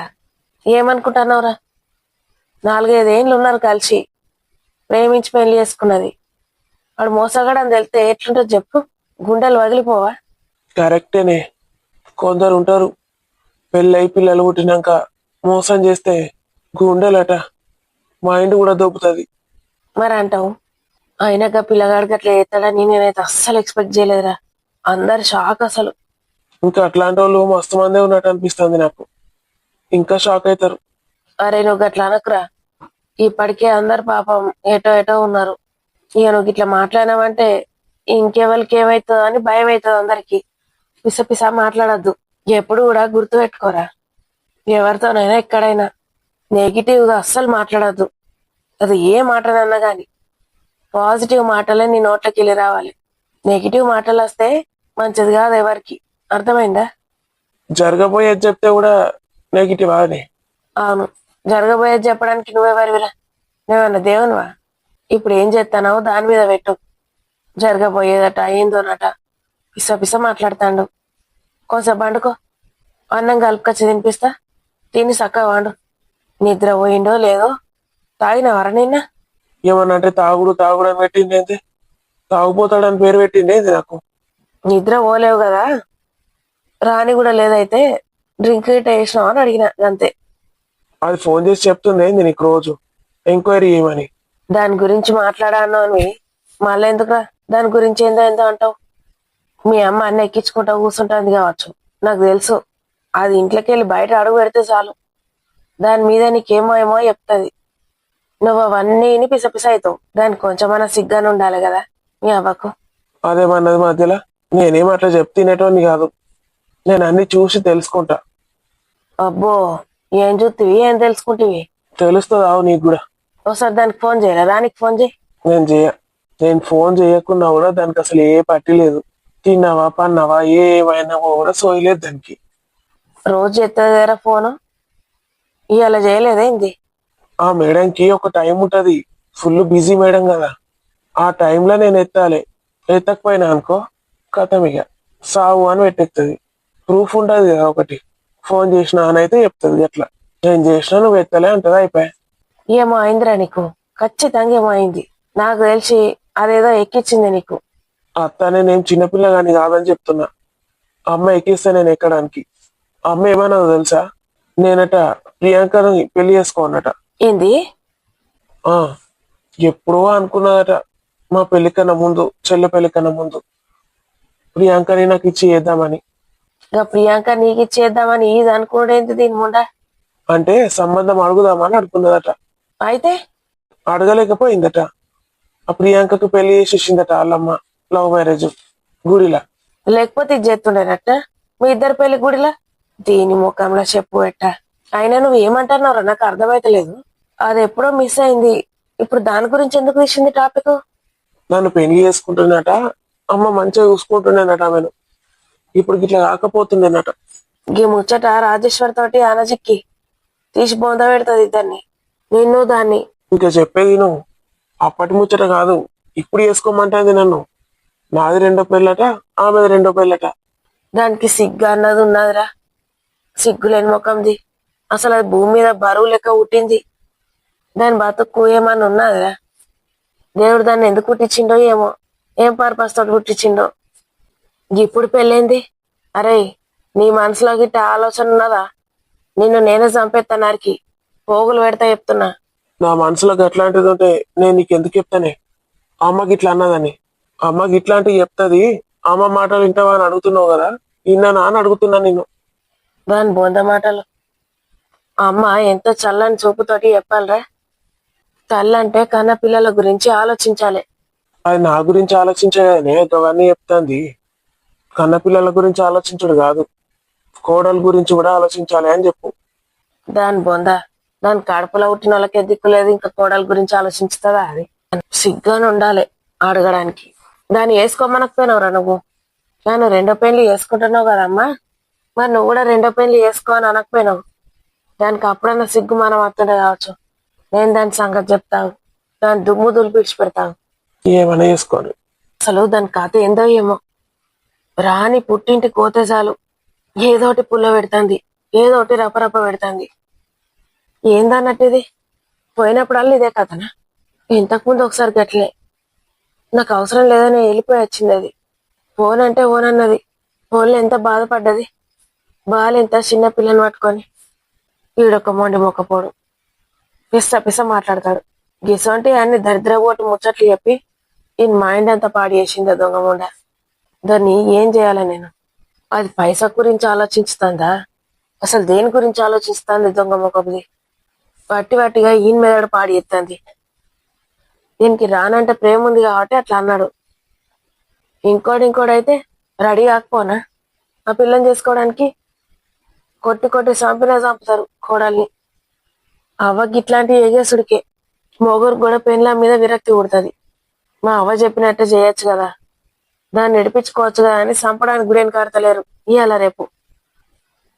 ఏమనుకుంటున్నావురా? 4-5 ఏళ్ళు ఉన్నారు కలిసి, ప్రేమించి పెళ్లి చేసుకున్నది. వాడు మోసగాడని తెలితే ఎట్లుంటుంది చెప్పు? గుండెలు వదిలిపోవా? కరెక్టేనే, కొందరు ఉంటారు పెళ్ళై పిల్లలు పుట్టినాక మోసం చేస్తే గుండెలట మైండ్ కూడా దొబ్బుతుంది. మరి అంటావు, అయినాక పిల్లగాడికి అట్లా చేస్తాడని నేనైతే అస్సలు ఎక్స్పెక్ట్ చేయలేదురా. అందరు షాక్ అసలు. ఇంకా అట్లాంటి వాళ్ళు మస్తు మందే ఉన్నట్టు అనిపిస్తుంది నాకు. ఇంకా షాక్ అవుతారు. అరే నువ్వు గట్లా అనకురా, ఇప్పటికే అందరు పాపం ఏటో ఏటో ఉన్నారు. ఇక నువ్వు ఇట్లా మాట్లాడినావంటే ఇంకెవరికి ఏమవుతుందో అని భయం అవుతుంది అందరికి. పిస పిస మాట్లాడద్దు. ఎప్పుడు కూడా గుర్తు పెట్టుకోరా, ఎవరితోనైనా ఎక్కడైనా నెగిటివ్ గా అస్సలు మాట్లాడద్దు. అది ఏ మాటనన్నా గాని పాజిటివ్ మాటలే నీ నోట్లోకి వెళ్ళి రావాలి. నెగిటివ్ మాటలు వస్తే మంచిది కాదు ఎవరికి, అర్థమైందా? జరగబోయేది చెప్తే కూడా నెగిటివ్ అని. అవును, జరగబోయేది చెప్పడానికి నువ్వెవరివిరా? నువ్వన్నా దేవునివా? ఇప్పుడు ఏం చేస్తానో దాని మీద పెట్టు. జరగబోయేదట ఏందోనట పిస పిస మాట్లాడతాడు. కొంచెం వండుకో, అన్నం కలుపుకొచ్చి తినిపిస్తా, తిని చక్కగా వండు. నిద్ర పోయిండో లేదో తాగినవరా నిన్న? ఏమన్నా అంటే తాగుడు తాగుడు అని పెట్టింది ఏంటి? తాగుపోతాడని పేరు పెట్టింది ఏంది నాకు? నిద్ర పోలేవు కదా, రాని కూడా లేదైతే డ్రింక్ గిట్ట వేసినావు అని అడిగిన అంతే. అది ఫోన్ చేసి చెప్తుంది ఏంది నీకు రోజు ఎంక్వైరీ చేయమని? దాని గురించి మాట్లాడాను అని మళ్ళీ ఎందుకురా దాని గురించి ఏందో ఏందో అంటావు? మీ అమ్మ అన్న ఎక్కించుకుంటా కూర్చుంటుంది కావచ్చు, నాకు తెలుసు. అది ఇంట్లోకి వెళ్ళి బయట అడుగు పెడితే చాలు దాని మీద నీకేమో ఏమో చెప్తుంది. నువ్వు అవన్నీ పిస పిస అవుతావు. దానికి కొంచెమన్నా సిగ్గానే ఉండాలి కదా మీ అవ్వకు. అదేమన్నది మధ్యలో? నేనేం అట్లా చెప్తినేటోని కాదు, నేను అన్ని చూసి తెలుసుకుంటా. అబ్బో, ఏం చూస్తావి ఏం తెలుసుకుంటావి? తెలుస్తుంది ఆవు నీకు కూడా. ఒకసారి దానికి ఫోన్ చేయరా, దానికి ఫోన్ చేయి. నేను ఫోన్ చేయకున్నా కూడా దానికి అసలు ఏ పట్టి లేదు. తిన్నావా పన్నావా ఏమైనా కూడా సోయలేదు దానికి. రోజు ఎత్తదేరా ఫోను, ఇవాళ చేయలేదేంది? ఆ మేడంకి ఒక టైం ఉంటది, ఫుల్ బిజీ మేడం కదా. ఆ టైంలో నేను ఎత్తాలి, ఎత్తకపోయినా అనుకో కథం ఇక సావు అని పెట్టేస్తుంది. ప్రూఫ్ ఉంటది కదా ఒకటి, ఫోన్ చేసినా అని అయితే చెప్తుంది. అట్లా నేను చేసినా నువ్వు ఎత్తలే అంటది, అయిపోయా. ఏమో అయిందిరా నీకు, ఖచ్చితంగా ఏమో అయింది. నాకు తెలిసి అదేదో ఎక్కించింది నీకు. అత్త నేనేం చిన్నపిల్ల కానీ కాదని చెప్తున్నా. అమ్మ ఎక్కిస్తే నేను ఎక్కడానికి. అమ్మ ఏమన్నదో తెలుసా? నేనట ప్రియాంకని పెళ్లి చేసుకోనట. ఏంది? ఆ ఎప్పుడో అనుకున్నదట, మా పెళ్లి కన్నా ముందు, చెల్లె పెళ్లి కన్నా ముందు ప్రియాంకని నాకు ఇచ్చి చేద్దామని. ఇక ప్రియాంక నీకు ఇచ్చేద్దామని ఇది అనుకోడేంటి దీని ముండా? అంటే సంబంధం అడుగుదామని అనుకున్నదట. అయితే అడగలేకపోయిందట. ఆ ప్రియాంకకు పెళ్లి చేసేసిందట వాళ్ళమ్మ, లవ్ మ్యారేజ్ గుడిలా. లేకపోతే ఇది చేస్తుండేనట మీ ఇద్దరు పెళ్లి గుడిలా? దీని ముఖంలో చెప్పు పెట్ట. అయినా నువ్వు ఏమంటున్నావురా నాకు అర్థమైతలేదు. అది ఎప్పుడో మిస్ అయింది, ఇప్పుడు దాని గురించి ఎందుకు తీసింది టాపిక్? నన్ను పెళ్లి చేసుకుంటున్నట, అమ్మ మంచిగా చూసుకుంటుండేనట ఆమెను. ఇప్పుడు ఇట్లా కాకపోతుండేనట. గీ ముచ్చట రాజేశ్వర్ తోటి అనజిక్కి తీసి బొంద పెడుతుంది ఇద్దరిని, నిన్ను దాన్ని. ఇంకా చెప్పేది నువ్వు అప్పటి ముచ్చట కాదు, ఇప్పుడు చేసుకోమంటుంది నన్ను. నాది రెండో పెళ్ళట, ఆమెది రెండో పెళ్ళట. దానికి సిగ్గు అన్నది ఉన్నదిరా, సిగ్గులేని ముఖంది. అసలు అది భూమి మీద బరువు లెక్క పుట్టింది. దాని బతుకు ఏమన్నా ఉన్నదిరా? దేవుడు దాన్ని ఎందుకు పుట్టించిండో ఏమో, ఏం పర్పస్ తోటి పుట్టించిండో. ఇప్పుడు పెళ్ళైంది. అరే, నీ మనసులో గిట్ట ఆలోచన ఉన్నదా? నిన్ను నేనే చంపేస్తానారికి పోగులు పెడతా చెప్తున్నా. నా మనసులోకి ఎట్లాంటిది ఉంటే నేను నీకు ఎందుకు చెప్తానే? అమ్మకి ఇట్లా అన్నదని. అమ్మకి ఇట్లాంటివి చెప్తుంది, అమ్మ మాటలు వింటావా అని అడుగుతున్నావు కదా, విన్నానా అని అడుగుతున్నా నిన్ను. దాని బొంద మాటలు. అమ్మ ఎంతో చల్లని చూపుతోటి చెప్పాలరా. తల్లంటే కన్న పిల్లల గురించి ఆలోచించాలి. అది నా గురించి ఆలోచించే కదనే అవన్నీ చెప్తాంది. కన్న పిల్లల గురించి ఆలోచించడు కాదు, కోడల గురించి కూడా ఆలోచించాలి అని చెప్పు. దాని బొంద, దాని కడుపులో పుట్టిన వాళ్ళకే దిక్కులేదు, ఇంకా కోడల గురించి ఆలోచించుతుందా? అది సిగ్గానే ఉండాలి అడగడానికి. దాన్ని వేసుకోమనకపోయినావురా నువ్వు? నన్ను రెండో పెళ్లి వేసుకుంటున్నావు కదమ్మా, మరి నువ్వు కూడా రెండో పెళ్లి వేసుకో అని అనకపోయినావు? దానికి అప్పుడన్నా సిగ్గు మనం వస్తుండే కావచ్చు. నేను దాని సంగతి చెప్తావు, దాని దుమ్ము దులిపిడిచి పెడతావు. ఏమైనా చేసుకోండి. అసలు దాని కథ ఏందో ఏమో. రాని పుట్టింటి కోతే చాలు ఏదోటి పుల్ల పెడుతుంది, ఏదోటి రపరప పెడుతుంది. ఏందన్నట్టు ఇది? పోయినప్పుడల్లా ఇదే కథనా? ఇంతకుముందు ఒకసారి గట్లే నాకు అవసరం లేదని వెళ్ళిపోయి వచ్చింది అది. ఫోన్ అంటే ఓన్ అన్నది, ఫోన్లో ఎంత బాధపడ్డది. బాలు ఎంత చిన్న పిల్లని పట్టుకొని ఈడొక మొండి మొక్కపోడు పిస్స పిస్స మాట్లాడతాడు. గిసంటే అన్ని దరిద్రపోటు ముచ్చట్లు చెప్పి ఈ మైండ్ అంతా పాడు చేసిందా దొంగ ముండ. దాన్ని ఏం చేయాలి నేను? అది పైసా గురించి ఆలోచిస్తుందా, అసలు దేని గురించి ఆలోచిస్తుంది దొంగ మొక్కది? వట్టి వట్టిగా ఈయన మీద పాడి ఎత్తంది. దీనికి రానంటే ప్రేమ ఉంది కాబట్టి అట్లా అన్నాడు. ఇంకోడైతే రెడీ కాకపోనా ఆ పిల్లని చేసుకోవడానికి? కొట్టి కొట్టి చంపినా చంపుతారు కోడల్ని. అవ్వకి ఇట్లాంటి ఎగేసుడికే మొగురు కూడా పెండ్ల మీద విరక్తి పుడుతుంది. మా అవ్వ చెప్పినట్టే చేయొచ్చు కదా, దాన్ని నడిపించుకోవచ్చు కదా అని చంపడానికి గుడేని కడతలేరు ఇవాళ రేపు.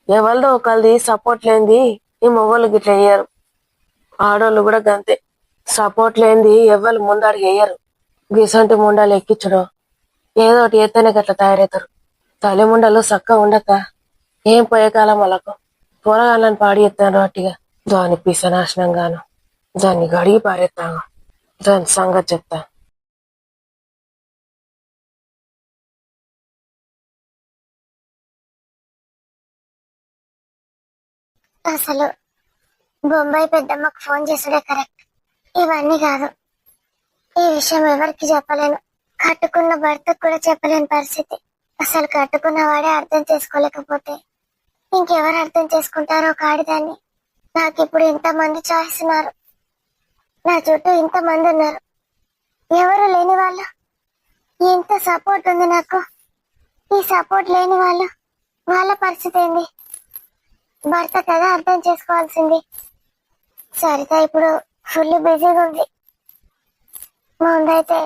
ఎవరిదో ఒకరిది సపోర్ట్ లేనిది ఈ మొగోళ్ళు గిట్లా వేయరు. ఆడోళ్ళు కూడా గంతే, సపోర్ట్ లేనిది ఎవరు ముందడుగు వేయరు. గిసంటి ముండాలు ఎక్కించడం ఏదో ఒకటి ఎత్తనే గట్లా తయారవుతారు. తల్లి ముండలు చక్కగా ఉండక ఏం పోయే కాలం వాళ్ళకు పోరగాళ్ళని పాడి ఎత్తాను అట్టిగా దాని పిసనాశనంగాను. దాన్ని గడిగి పారేస్తాను, దాని సంగతి చెప్తా. అసలు బొంబాయి పెద్దమ్మకు ఫోన్ చేసుడే కరెక్ట్. ఇవన్నీ కాదు. ఈ విషయం ఎవరికి చెప్పలేను. కట్టుకున్న భర్తకు కూడా చెప్పలేని పరిస్థితి. అసలు కట్టుకున్న వాడే అర్థం చేసుకోలేకపోతే ఇంకెవరు అర్థం చేసుకుంటారో కాడిదాన్ని. నాకు ఇప్పుడు ఇంతమంది చాయిస్ ఉన్నారు, నా చుట్టూ ఇంతమంది ఉన్నారు. ఎవరు లేని వాళ్ళు, ఎంత సపోర్ట్ ఉంది నాకు. ఈ సపోర్ట్ లేని వాళ్ళు, వాళ్ళ పరిస్థితి ఏంది? భర్త కదా అర్థం చేసుకోవాల్సింది. సరిత ఇప్పుడు ఫుల్ బిజీగా ఉంది. ముందైతే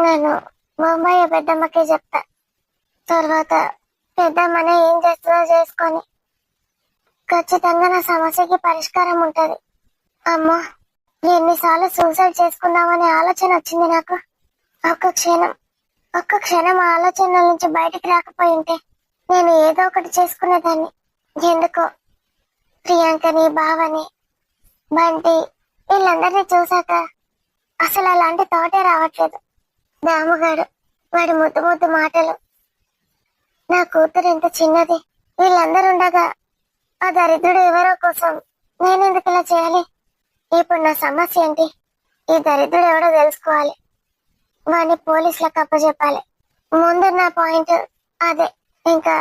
నేను బొంబాయి పెద్దమ్మకే చెప్తా. తర్వాత పెద్దమ్మనే ఏం చేస్తుందో చేసుకొని ఖచ్చితంగా నా సమస్యకి పరిష్కారం ఉంటది. అమ్మో, ఎన్నిసార్లు సూసైడ్ చేసుకుందామనే ఆలోచన వచ్చింది నాకు. ఒక్క క్షణం ఆ ఆలోచనల నుంచి బయటికి రాకపోయి ఉంటే నేను ఏదో ఒకటి చేసుకునేదాన్ని. ఎందుకో ప్రియాంకని, బావని, బంటి వీళ్ళందరినీ చూసాక అసలు అలాంటి థాటే రావట్లేదు. దాముగాడు, వాడి ముద్దు ముద్దు మాటలు, నా కూతురు ఎంత చిన్నది, వీళ్ళందరూ ఉండగా ఆ దరిద్రుడు ఎవరో కోసం నేనెందుకు ఇలా చేయాలి? ఇప్పుడు నా సమస్య ఏంటి? ఈ దరిద్రుడు ఎవడో తెలుసుకోవాలి, వాడిని పోలీసులకు అప్పచెప్పాలి. ముందు నా పాయింట్ అదే. ఇంకా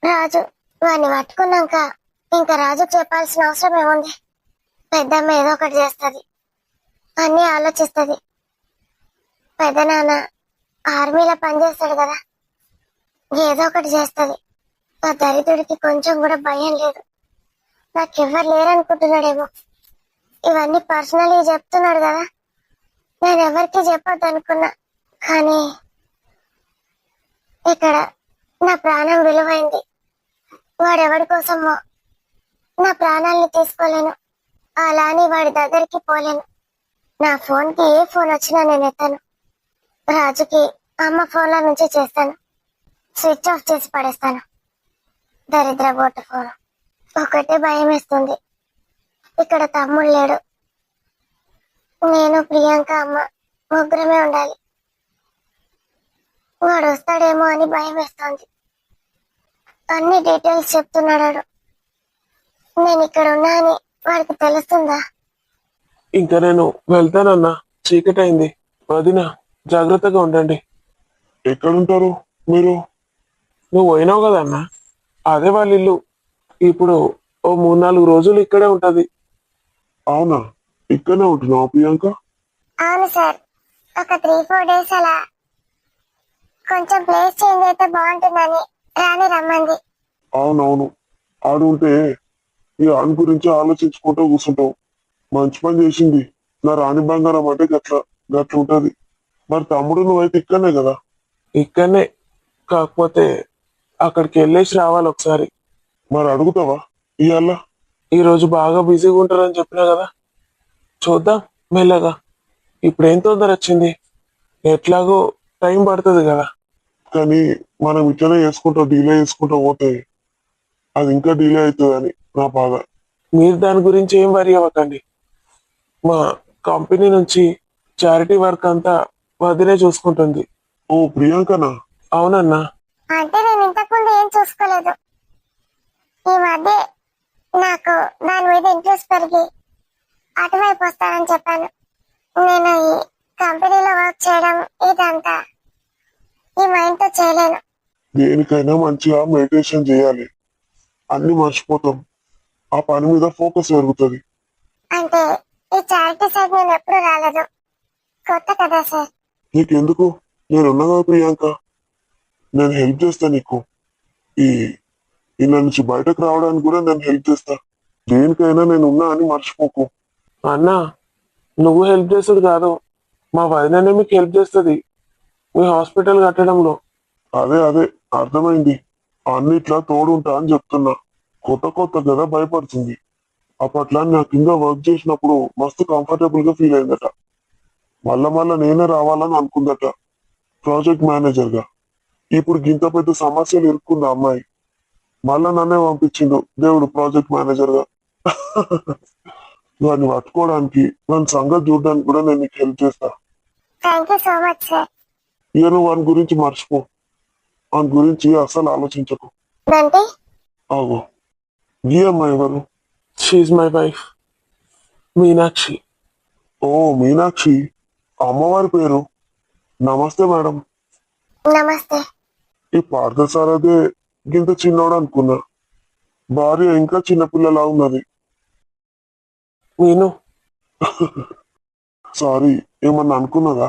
రాజు, వాడిని పట్టుకున్నాక ఇంకా రాజుకు చెప్పాల్సిన అవసరం ఏముంది? పెద్దమ్మ ఏదో ఒకటి చేస్తుంది, అన్నీ ఆలోచిస్తుంది. పెద్ద నాన్న ఆర్మీలో పనిచేస్తాడు కదా, ఏదో ఒకటి చేస్తుంది. ఆ దరిద్రుడికి కొంచెం కూడా భయం లేదు. నాకెవ్వరు లేరనుకుంటున్నాడేమో. ఇవన్నీ పర్సనల్ చెప్తున్నాడు కదా, నేను ఎవరికి చెప్పొద్దు అనుకున్నా. కానీ ఇక్కడ నా ప్రాణం విలువైంది. వాడెవడి కోసమో నా ప్రాణాలని తీసుకోలేను, అలా అని వాడి దగ్గరికి పోలేను. నా ఫోన్కి ఏ ఫోన్ వచ్చినా నేను ఎత్తాను. రాజుకి అమ్మ ఫోన్ల నుంచి చేస్తాను, స్విచ్ ఆఫ్ చేసి పడేస్తాను. దరిద్ర బోటు ఫోన్. ఒకటే భయం వేస్తుంది, ఇక్కడ తమ్ముడు లేడు. నేను, ప్రియాంక, అమ్మ ముగ్గురమే ఉండాలి. వాడు వస్తాడేమో అని భయం వేస్తోంది. అన్ని డీటెయిల్స్ చెప్తున్నాడు. నేను ఇక్కడ ఉన్నా అని వాడికి తెలుస్తుందా? ఇంకా నేను వెళ్తానన్నా, చీకటి అయింది. వదిన, జాగ్రత్తగా ఉండండి. ఎక్కడుంటారు మీరు? నువ్వు పోయినావు కదన్నా, అదే వాళ్ళ ఇల్లు. ఇప్పుడు ఓ 3-4 రోజులు ఇక్కడే ఉంటది. అవునా, ఇక్కడనే ఉంటున్నావు ప్రియాంక? అవును సార్, ఒక 3-4 డేస్ అలా కొంచెం ప్లేస్ చేంజ్ అయితే బాగుంటుందని రాని రమ్మంది. అవునవును, ఆడు ఉంటే ఈ ఆన్ గురించి ఆలోచించుకుంటూ కూర్చుంటావు. మంచి పని చేసింది. నా రాణి బంగారం అంటే గట్ల గట్ల ఉంటది. మరి తమ్ముడు నువ్వైతే ఇక్కడనే కదా? ఇక్కడనే, కాకపోతే అక్కడికి వెళ్ళేసి రావాలి ఒకసారి. మరి అడుగుతావా ఇవాళ? ఈ రోజు బాగా బిజీగా ఉంటారని చెప్పినా కదా, చూద్దాం మెల్లగా. ఇప్పుడేం తొందర వచ్చింది, ఎట్లాగో టైం పడుతుంది కదా. కానీ మనం ఇట్లనే డీలే చేసుకుంటూ పోతే అది ఇంకా డీలే అవుతుందని నా బాధ. మీరు దాని గురించి ఏం వరి అవ్వకండి. మా కంపెనీ నుంచి చారిటీ వర్క్ అంతా వదిలే చూసుకుంటుంది. ఓ ప్రియాంకనా? అవునన్నా. అంటే నేను ఇంతకుముందు ఏం చూసుకోలేదు. ఈ మధ్య నాకు దాని మీద ఇంట్రెస్ట్ పెరిగి అటువైపు వస్తానని చెప్పాను. నేను ఈ కంపెనీలో వర్క్ చేయడం ఇదంతా ఈ మైండ్ తో చేయలేను. దేనికైనా మంచిగా మెడిటేషన్ చేయాలి, అన్ని మర్చిపోతాం. ఆ పని మీద ఫోకస్ పెరుగుతుంది. అంటే ఈ చారిటీ సైడ్ నేను ఎప్పుడు రాలేదు, కొత్త కదా సార్. నీకెందుకు, నేనున్నా కదా ప్రియాంక, నేను హెల్ప్ చేస్తా నీకు. ఈ ఇలా నుంచి బయటకు రావడానికి కూడా నేను హెల్ప్ చేస్తా. దేనికైనా నేను ఉన్నా అని మర్చిపోకు. అన్నా, నువ్వు హెల్ప్ చేస్తుంది కాదు, మా వదిననే మీకు హెల్ప్ చేస్తుంది మీ హాస్పిటల్ కట్టడంలో. అదే అదే అర్థమైంది. అన్నిట్లా తోడుంటా అని చెప్తున్నా. కొత్త కదా భయపడుతుంది. అప్పట్లో నా కింద వర్క్ చేసినప్పుడు మస్తు కంఫర్టబుల్ గా ఫీల్ అయిందట. మళ్ళా నేనే రావాలని అనుకుందట ప్రాజెక్ట్ మేనేజర్ గా. ఇప్పుడు గింత పెద్ద సమస్యలు ఇరుక్కుంది ఆ అమ్మాయి. మళ్ళా నన్నే పంపించిండు దేవుడు ప్రాజెక్ట్ మేనేజర్ గా. వాడిని పట్టుకోవడానికి వాని సంగతి చూడడానికి కూడా నేను నీకు హెల్ప్ చేస్తా. Thank you so much sir. ఇక నువ్వు వాని గురించి మర్చిపో, వాని గురించి అసలు ఆలోచించకు. బంటి, ఆగో, ఈ అమ్మాయి ఎవరు? She's my wife Meenakshi. Oh Meenakshi, అమ్మవారి పేరు. నమస్తే మేడం. నమస్తే. ఈ పార్థసారథే గింత చిన్నోడు అనుకున్నా, భార్య ఇంకా చిన్నపిల్లలా ఉన్నది. మీను, సారీ, ఏమన్నా అనుకున్నదా?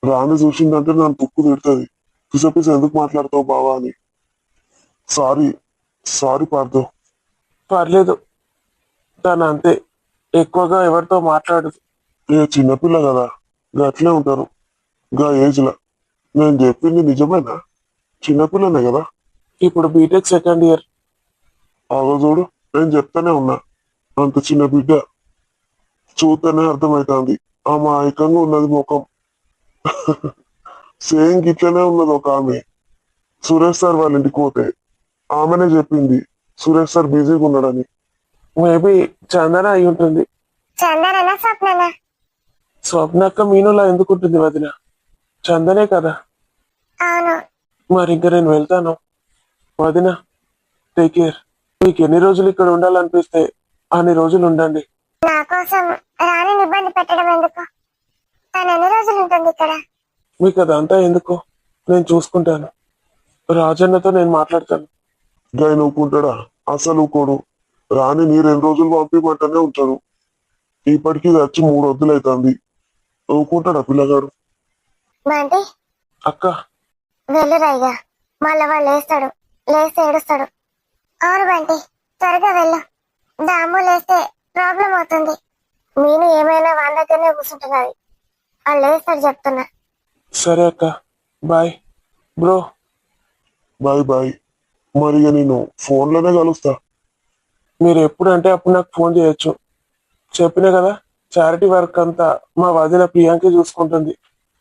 రాని చూసిందంటే నన్ను తుక్కు తిడుతుంది. పిసపిస ఎందుకు మాట్లాడతావు బావా అని. Sorry sorry Partha. పర్లేదు, తను అంతే, ఎక్కువగా ఎవరితో మాట్లాడదు. ఏ చిన్నపిల్ల కదా, గట్లే ఉంటారు గా ఏజ్ లా. నేను చెప్పింది నిజమేనా? చిన్నపిల్లనే కదా. ఇప్పుడు బీటెక్ సెకండ్ ఇయర్. ఆగో చూడు, నేను చెప్తానే ఉన్నా, అంత చిన్న బిడ్డ. చూస్తేనే అర్థమవుతుంది అమాయకంగా ఉన్నది ముఖం. సేమ్ ఇట్లనే ఉన్నది ఒక ఆమె. సురేష్ సార్ వాళ్ళ ఇంటికి పోతే ఆమెనే చెప్పింది సురేష్ సార్ బిజీగా ఉన్నాడని. మేబీ చందన అయి ఉంటుంది. చందననా స్వప్ననా? స్వప్నక్క మీనులా ఎందుకు ఉంటుంది వదిన? చందనే కదా. అవును. మరి ఇంకా నేను వెళ్తాను వదిన. Take care. మీకు ఎన్ని రోజులు ఇక్కడ ఉండాలనిపిస్తే అన్ని రోజులు ఉండండి. నా కోసం రాణిని ఇబ్బంది పెట్టడం ఎందుకు? తను ఎన్ని రోజులు ఉంటుంది ఇక్కడ? మీకు అదంతా ఎందుకు, నేను చూసుకుంటాను. రాజన్నతో నేను మాట్లాడతాను. గాయన ఊకుంటాడా? అసలు ఊకోడు. రాని నీ 2 రోజులు పంపిమంటేనే ఉంటాడు. ఇప్పటికీ ఇది వచ్చి 3 వద్దులైతుంది. ఊకుంటాడా పిల్లగాడు? బంటి, అక్క, వెళ్ళు రైగా. మళ్ళా వాడు లేస్తాడు, లేస్తే ఏడుస్తాడు. అవును బంటి, త్వరగా వెళ్ళు. దాము లేస్తే ప్రాబ్లం అవుతుంది. నేను ఏమైనా వాడి దగ్గరనే కూర్చుంటున్నది. వాళ్ళు లేస్తాడు చెప్తున్నా. సరే అక్క, బాయ్ బ్రో. Bye bye. మరి ఇక నేను ఫోన్లోనే కలుస్తా. మీరు ఎప్పుడు అంటే అప్పుడు నాకు ఫోన్ చేయొచ్చు. చెప్పినా కదా, చారిటీ వర్క్ అంతా మా వదిన ప్రియాంక చూసుకుంటుంది.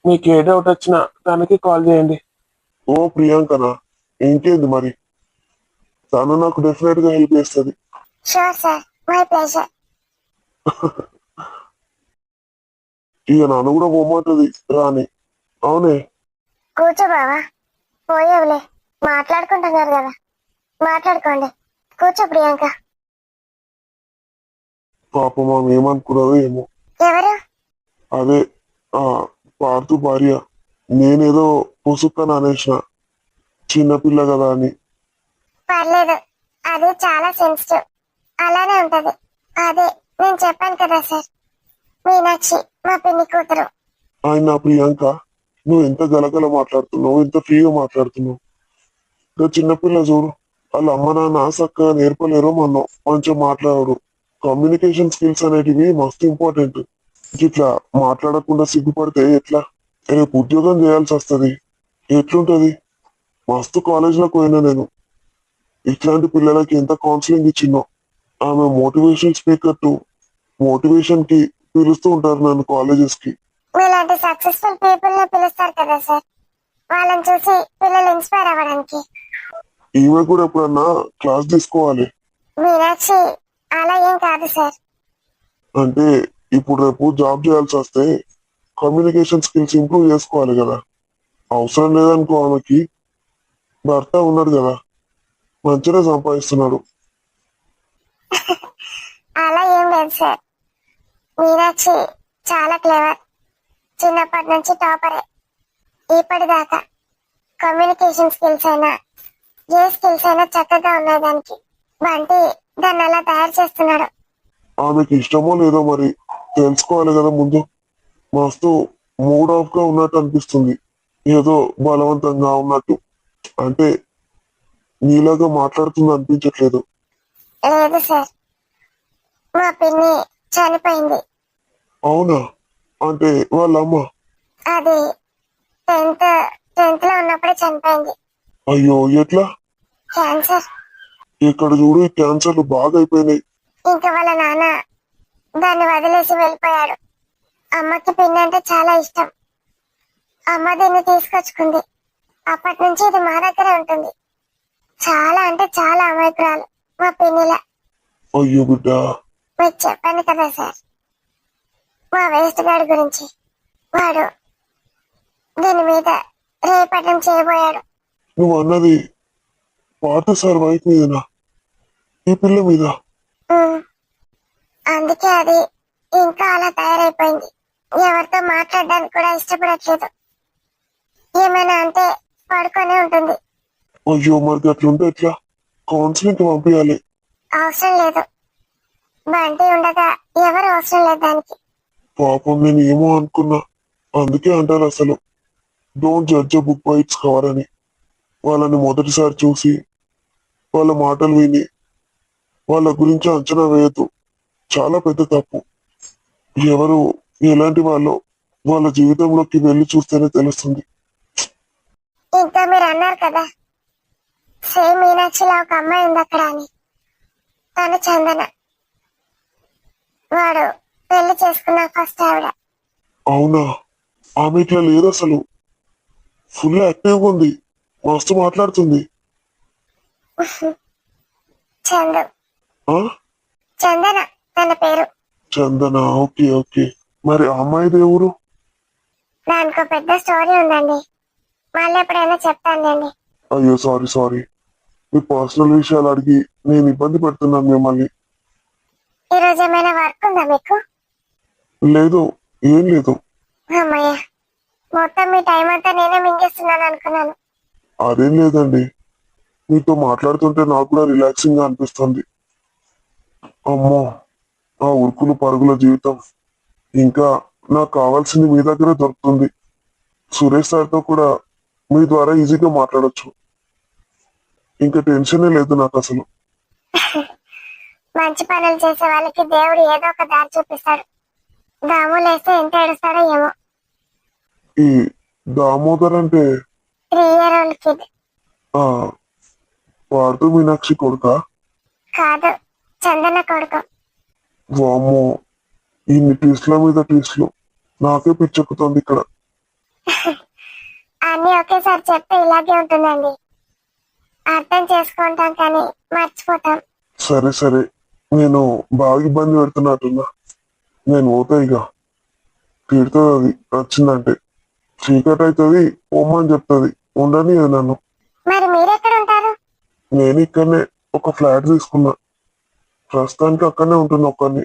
మీకు ఏ డౌట్ వచ్చినా తనకి కాల్ చేయండి. ఓ ప్రియాంకనా, ఇంకేంది మరి, తను నాకు డెఫినెట్ గా హెల్ప్ చేస్తుంది. Sure sir, my pleasure. ఇక నన్ను కూడా పోమంటది రాని. అవునే, కూర్చో బావా, పోయేవులే. మాట్లాడుకుంటున్నారు కదా, మాట్లాడుకోండి. కూర్చో ప్రియాంక. పాపం ఆమె ఏమనుకున్నదో ఏమో. ఎవరు? అదే ఆ పార్థు భార్య. నేనేదో పుసుక్కని అనేసిన, చిన్నపిల్ల కదా అని. పర్లేదు, అది చాలా సెన్సిటివ్, అలానే ఉంటది. అదే నేను చెప్పాను కదా సార్, మీనాక్షి మా పిన్ని కూతురు. ఆయన ప్రియాంక, నువ్వు ఎంత గలగల మాట్లాడుతున్నావు, ఎంత ఫ్రీగా మాట్లాడుతున్నావు. ఇంకా చిన్నపిల్ల చూడు, వాళ్ళ అమ్మ నాన్న చక్కగా నేర్పలేరు, మనం మంచిగా మాట్లాడరు. కమ్యూనికేషన్ స్కిల్స్ అనేటివి మస్తు ఇంపార్టెంట్. ఇట్లా మాట్లాడకుండా సిగ్గుపడితే ఎట్లా? రేపు ఉద్యోగం చేయాల్సి వస్తుంది, ఎట్లుంటది? మస్తు కాలేజీలకు పోయినా నేను. ఇట్లాంటి పిల్లలకి ఎంత కౌన్సిలింగ్ ఇచ్చినో. ఆమె మోటివేషన్ స్పీకర్ టు మోటివేషన్ కి పిలుస్తూ ఉంటారు నన్ను కాలేజెస్ కి. మీలాంటి సక్సెస్ఫుల్ పీపుల్ ని పిలుస్తారు కదా సార్, వాళ్ళని చూసి పిల్లలు ఇన్స్పైర్ అవ్వడానికి. ఈమె కూడా ఎప్పుడన్నా క్లాస్ తీసుకోవాలి. మీనాక్షి అలా ఏం కాదు సార్. అంటే ఇప్పుడు రేపు జాబ్ చేయాల్సి వస్తే కమ్యూనికేషన్ స్కిల్స్ ఇంప్రూవ్ చేసుకోవాలి కదా. అవసరం లేదనుకో, ఆమెకి భర్త ఉన్నాడు కదా, మంచిగా సంపాదిస్తున్నాడు. అలా ఏం లేదు సార్. మీనాక్షి చాలా క్లెవర్, చిన్నప్పటి నుంచి టాపరే. ఇప్పటిదాకా కమ్యూనికేషన్ స్కిల్స్ అయినా ఏ స్కిల్స్ అయినా చక్కగా ఉన్నాయి దానికి. బంటి దాన్ని అలా తయారు చేస్తున్నాడు. ఆమెకి ఇష్టమో లేదో మరి తెలుసుకోవాలి కదా ముందు. మస్తు మూడ్ ఆఫ్ గా ఉన్నట్టు అనిపిస్తుంది, ఏదో బలవంతంగా ఉన్నట్టు. అంటే నీలాగా మాట్లాడుతుంది అనిపించట్లేదు. లేదు సార్, మా పిన్ని చనిపోయింది. అవునా? అంటే వాళ్ళ అమ్మ? అది టెన్త్ లో ఉన్నప్పుడే చనిపోయింది. అయ్యో, ఎట్లా? క్యాన్సర్. ఇక్కడ చూడు, ఈ క్యాన్సర్లు బాగా అయిపోయినాయి. ఇంకా వాళ్ళ నాన్న దాన్ని వదిలేసి వెళ్ళిపోయాడు. అమ్మకి పిన్ని అంటే చాలా ఇష్టం. అమ్మ దీన్ని తీసుకొచ్చుకుంది. అప్పటి నుంచి ఇది మా దగ్గరే ఉంటుంది. చాలా అంటే చాలా అమాయకురాలు మా పిన్నిలా. అయ్యో బిడ్డ. మీకు చెప్పాను కదా సార్, మా వేస్ట్ గాడి గురించి. వాడు దీని మీద రేపటం చేయబోయాడు. నువ్వు అన్నది పాత సార్ వైఫ్ మీదనా? ఈ పిల్ల మీద? ఉమ్, అందుకే అది ఇంకా అలా తయారైపోయింది. ఎవరితో మాట్లాడడానికి కూడా ఇష్టపడట్లేదు. ఏమైనా అంటే పడుకొనే ఉంటుంది. అయ్యో, మరి అట్లుంటే ఎట్లా? కౌన్సిలింగ్ కి పంపించాలి. అవసరం లేదు, బంటి ఉండగా ఎవరు అవసరం లేదు దానికి. పాపం, నేను ఏమో అనుకున్నా. అందుకే అంటారు అసలు don't judge book by its cover అని. వాళ్ళని మొదటిసారి చూసి వాళ్ళ మాటలు విని వాళ్ళ గురించి అంచనా వేయద్దు. చాలా పెద్ద తప్పు. ఎవరు ఎలాంటి వాళ్ళో వాళ్ళ జీవితంలోకి వెళ్ళి చూస్తేనే తెలుస్తుంది. ఇంకా మీరు అన్నారు కదా సేమ్ మీనాక్షిలా ఒక అమ్మాయి ఉంది అక్కడ అని. తను చందన. వాడు పెళ్లి చేసుకున్న ఫస్ట్ ఆవిడ. అవునా? ఆమె ఇట్లా లేదు అసలు. ఫుల్ యాక్టివ్గా ఉంది, మస్తు మాట్లాడుతుంది. చందు. ఆ చందన తన పేరు. చందన, ఓకే ఓకే. మరి ఆ అమ్మాయి దేవురు? దానికి ఒక పెద్ద స్టోరీ ఉందండి, మళ్ళీ ఎప్పుడైనా చెప్తానండి. అయ్యో, సారీ సారీ. మీ పర్సనల్ విషయాలు అడిగి నేను ఇబ్బంది పెడుతున్నాను మిమ్మల్ని. ఈ రోజు ఏమైనా వర్క్ ఉందా మీకు? లేదు, ఏం లేదు. అమ్మయ్య, మొత్తం మీ టైం అంతా నేనే మింగేస్తున్నాను అనుకున్నాను. అదేం లేదండి, మీతో మాట్లాడుతుంటే నాకు కూడా రిలాక్సింగ్ గా అనిపిస్తుంది. అమ్మో, ఆ ఉరుకులు పరుగుల జీవితం. ఇంకా నాకు కావాల్సింది మీ దగ్గర దొరుకుతుంది. సురేష్ సార్తో కూడా మీ ద్వారా ఈజీగా మాట్లాడొచ్చు. ఇంకా టెన్షనే లేదు నాకు అసలు. మంచి పనులు చేసే వాళ్ళకి దేవుడు ఏదో ఒక దారి చూపిస్తాడు. దాములేస్తే ఎంత ఏడుస్తాడో ఏమో. ఈ దామోదర్ అంటే 3 year old కిడ్. ఆ వాడుతూ మీనాక్షి కొడుక? కాదు, చందన కొడుకు. వామ్మో, ఇన్ని ట్విస్ట్ల మీద ట్విస్ట్లు. నాకే పిచ్చెక్కుతుంది ఇక్కడ. అన్ని ఒకేసారి చెప్తే ఇలాగే ఉంటుందండి. అర్థం చేసుకుంటాం కానీ మర్చిపోతాం. సరే సరే, నేను బాగా ఇబ్బంది పెడుతున్నట్టున్నా. నేను పోతా ఇక. తిడుతుంది అది వచ్చిందంటే. చీకటి అవుతుంది, పొమ్మని చెప్తుంది. ఉండని నన్ను. మరి మీరెక్కడ ఉంటారు? నేను ఇక్కడనే ఒక ఫ్లాట్ తీసుకున్నా. ప్రస్తుతానికి అక్కడనే ఉంటున్నా ఒక్కడిని.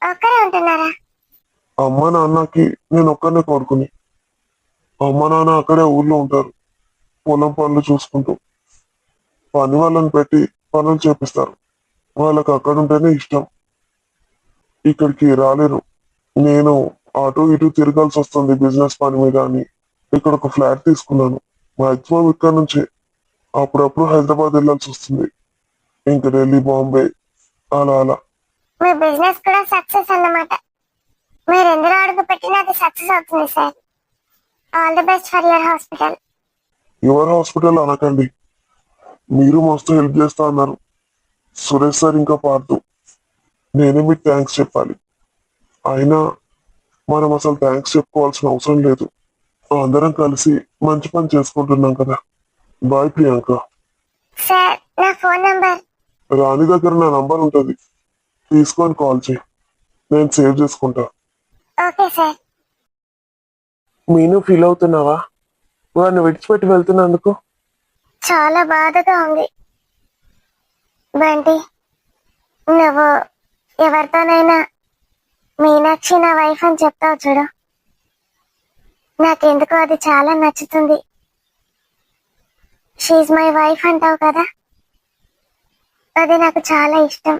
ఒక్కరే ఉంటున్నారా? అమ్మ నాన్నకి నేను ఒక్కడనే కొడుకుని. అమ్మ నాన్న అక్కడే ఊర్లో ఉంటారు, పొలం పనులు చూసుకుంటూ. పని వాళ్ళని పెట్టి పనులు చేపిస్తారు. వాళ్ళకి అక్కడ ఉంటేనే ఇష్టం, ఇక్కడికి రాలేరు. నేను అటు ఇటు తిరగాల్సి వస్తుంది బిజినెస్ పని మీద అని ఇక్కడ ఒక ఫ్లాట్ తీసుకున్నాను. మాక్సిమం ఇక్కడ నుంచి అప్పుడప్పుడు హైదరాబాద్ వెళ్ళాల్సి వస్తుంది. ఇంకా ఢిల్లీ, బాంబే, అలా అలా. మీ బిజినెస్ కూడా సక్సెస్ అన్నమాట. మీరు ఎందులో అడుగు పెట్టినా అది సక్సెస్ అవుతుంది sir. All the best for your hospital. Your hospital అనకండి, మీరు మస్తు హెల్ప్ చేస్తా అన్నారు. సురేష్ సార్ ఇంకా పార్దు, నేనే మీకు థ్యాంక్స్ చెప్పాలి. అయినా మనం అసలు థ్యాంక్స్ చెప్పుకోవాల్సిన అవసరం లేదు. అందరం కలిసి మంచి పని చేసుకుంటున్నాం కదా. బాయ్ ప్రియాంక. సార్, నా ఫోన్ నంబర్. రాణి దగ్గర నా నంబర్ ఉంటుంది, తీసుకొని కాల్ చేయి. నేను సేవ్ చేసుకుంటా. Okay sir. మీను ఫీల్ అవుతున్నావా వాడిని విడిచిపెట్టి వెళ్తున్నందుకు? చాలా బాధగా ఉంది బంటి. నువ్వు ఎవరితోనైనా మీనాక్షి నా వైఫ్ అని చెప్తావు చూడు, నాకెందుకో అది చాలా నచ్చుతుంది. షీఈ్ మై వైఫ్ అంటావు కదా, అది నాకు చాలా ఇష్టం.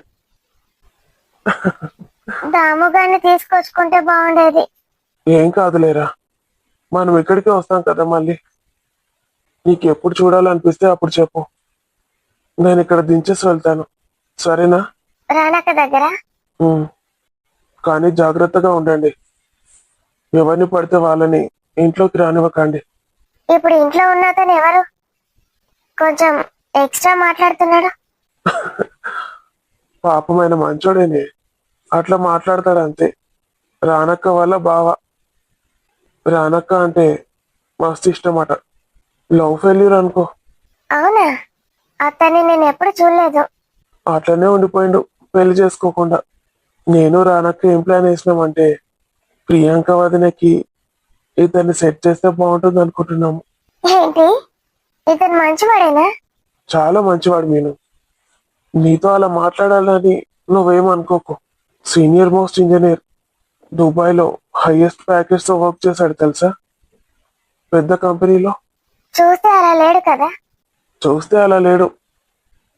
దాముగాన్ని తీసుకొచ్చుకుంటే బాగుండేది. ఏం కాదులేరా, మనం ఇక్కడికే వస్తాం కదా మళ్ళీ. నీకు ఎప్పుడు చూడాలనిపిస్తే అప్పుడు చెప్పు, నేను ఇక్కడ దించేసి వెళ్తాను. సరేనా? రానక్క దగ్గర. కానీ జాగ్రత్తగా ఉండండి. ఎవరిని పడితే వాళ్ళని ఇంట్లోకి రానివ్వకండి. ఇప్పుడు ఇంట్లో ఉన్నతను ఎవరు? కొంచెం ఎక్స్ట్రా మాట్లాడుతున్నాడు. పాపమైన మంచోడేనే, అట్లా మాట్లాడతాడు అంతే. రానక్క వల్ల బావ. రానక్క అంటే మస్తు ఇష్టమట. లవ్ ఫెయిల్యూర్ అనుకో. అవునా? అతన్ని నేను ఎప్పుడు చూడలేదు. అట్లనే ఉండిపోయిండు పెళ్లి చేసుకోకుండా. నేను రానక్క ఏం ప్లాన్ వేసినామంటే ప్రియాంక వదినకి ఇతన్ని సెట్ చేస్తే బాగుంటుంది అనుకుంటున్నాము. ఏంటి, ఇతను మంచివాడేనా? చాలా మంచివాడు మీను. నీతో అలా మాట్లాడాలని నువ్వేమనుకోకు. సీనియర్ మోస్ట్ ఇంజనీర్, దుబాయ్లో హైయెస్ట్ ప్యాకేజ్తో వర్క్ చేశాడు తెలుసా, పెద్ద కంపెనీలో. చూస్తే అలా లేడు కదా. చూస్తే అలా లేడు.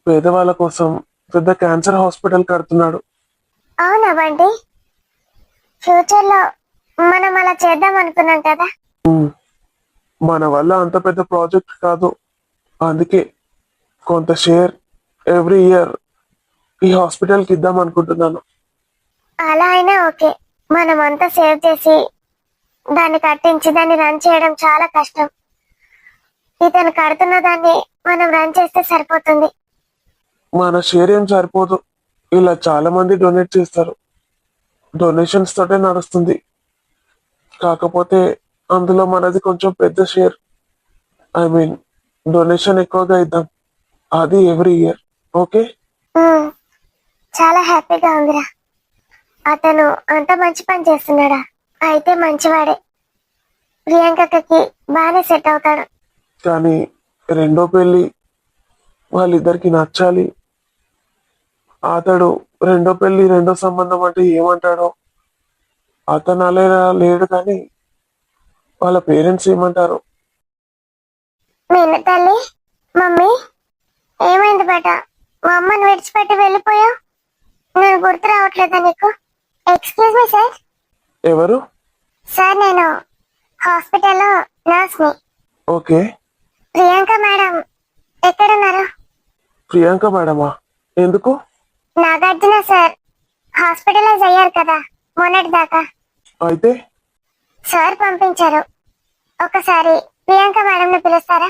పేదవాళ్ళ కోసం పెద్ద క్యాన్సర్ హాస్పిటల్ కడుతున్నాడు. అవునా బంటి, ఫ్యూచర్ లో మనం అలా చేద్దాం అనుకున్నాం కదా. ఉమ్, మన వల్ల అంత పెద్ద ప్రాజెక్ట్ కాదు, అందుకే కొంత షేర్ ఎవ్రీ ఇయర్ ఈ హాస్పిటల్కి ఇద్దాం అనుకుంటున్నాను. అలా అయినా ఓకే. మనం అంతా సేవ్ చేసి దాన్ని కట్టించి దాన్ని రన్ చేయడం చాలా కష్టం. ఇతను కడుతున్న దాన్ని మనం రన్ చేస్తే సరిపోతుంది. మన షేర్ ఏం సరిపోదు, ఇలా చాలా మంది డొనేట్ చేస్తారు. డొనేషన్స్ తోటే నడుస్తుంది. కాకపోతే అందులో మనది కొంచెం పెద్ద షేర్, ఐ మీన్ డొనేషన్ ఎక్కువగా ఇద్దాం, అది ఎవ్రీ ఇయర్. ఓకే. ఉమ్, చాలా హ్యాపీగా ఉందిరా. అతను అంత మంచి పని చేస్తున్నాడా? అయితే మంచివాడే. ప్రియాంకకి బాగానే సెట్ అవుతాడు. కానీ రెండో పెళ్ళి వాళ్ళిద్దరికి నచ్చాలి. అతడు రెండో పెళ్లి రెండో సంబంధం అంటే ఏమంటాడో. అతను అలా లేడు, కానీ వాళ్ళ పేరెంట్స్ ఏమంటారు. నిన్న తల్లి, మమ్మీ ఏమైంది బేట? మా అమ్మని విడిచిపెట్టి వెళ్ళిపోయావు. నేను గుర్తు రావట్లేదా నీకు? Excuse me sir. ఎవరు? సార్, నేను హాస్పిటల్లో నర్స్ని. ఓకే. ప్రియాంక మేడం ఎక్కడున్నారు? ప్రియాంక మేడమా? ఎందుకు? నాగార్జున సార్ హాస్పిటలైజ్ అయ్యారు కదా మొన్నటి దాకా. అయితే సార్ పంపించారు. ఒకసారి ప్రియాంక మేడంని పిలుస్తారా?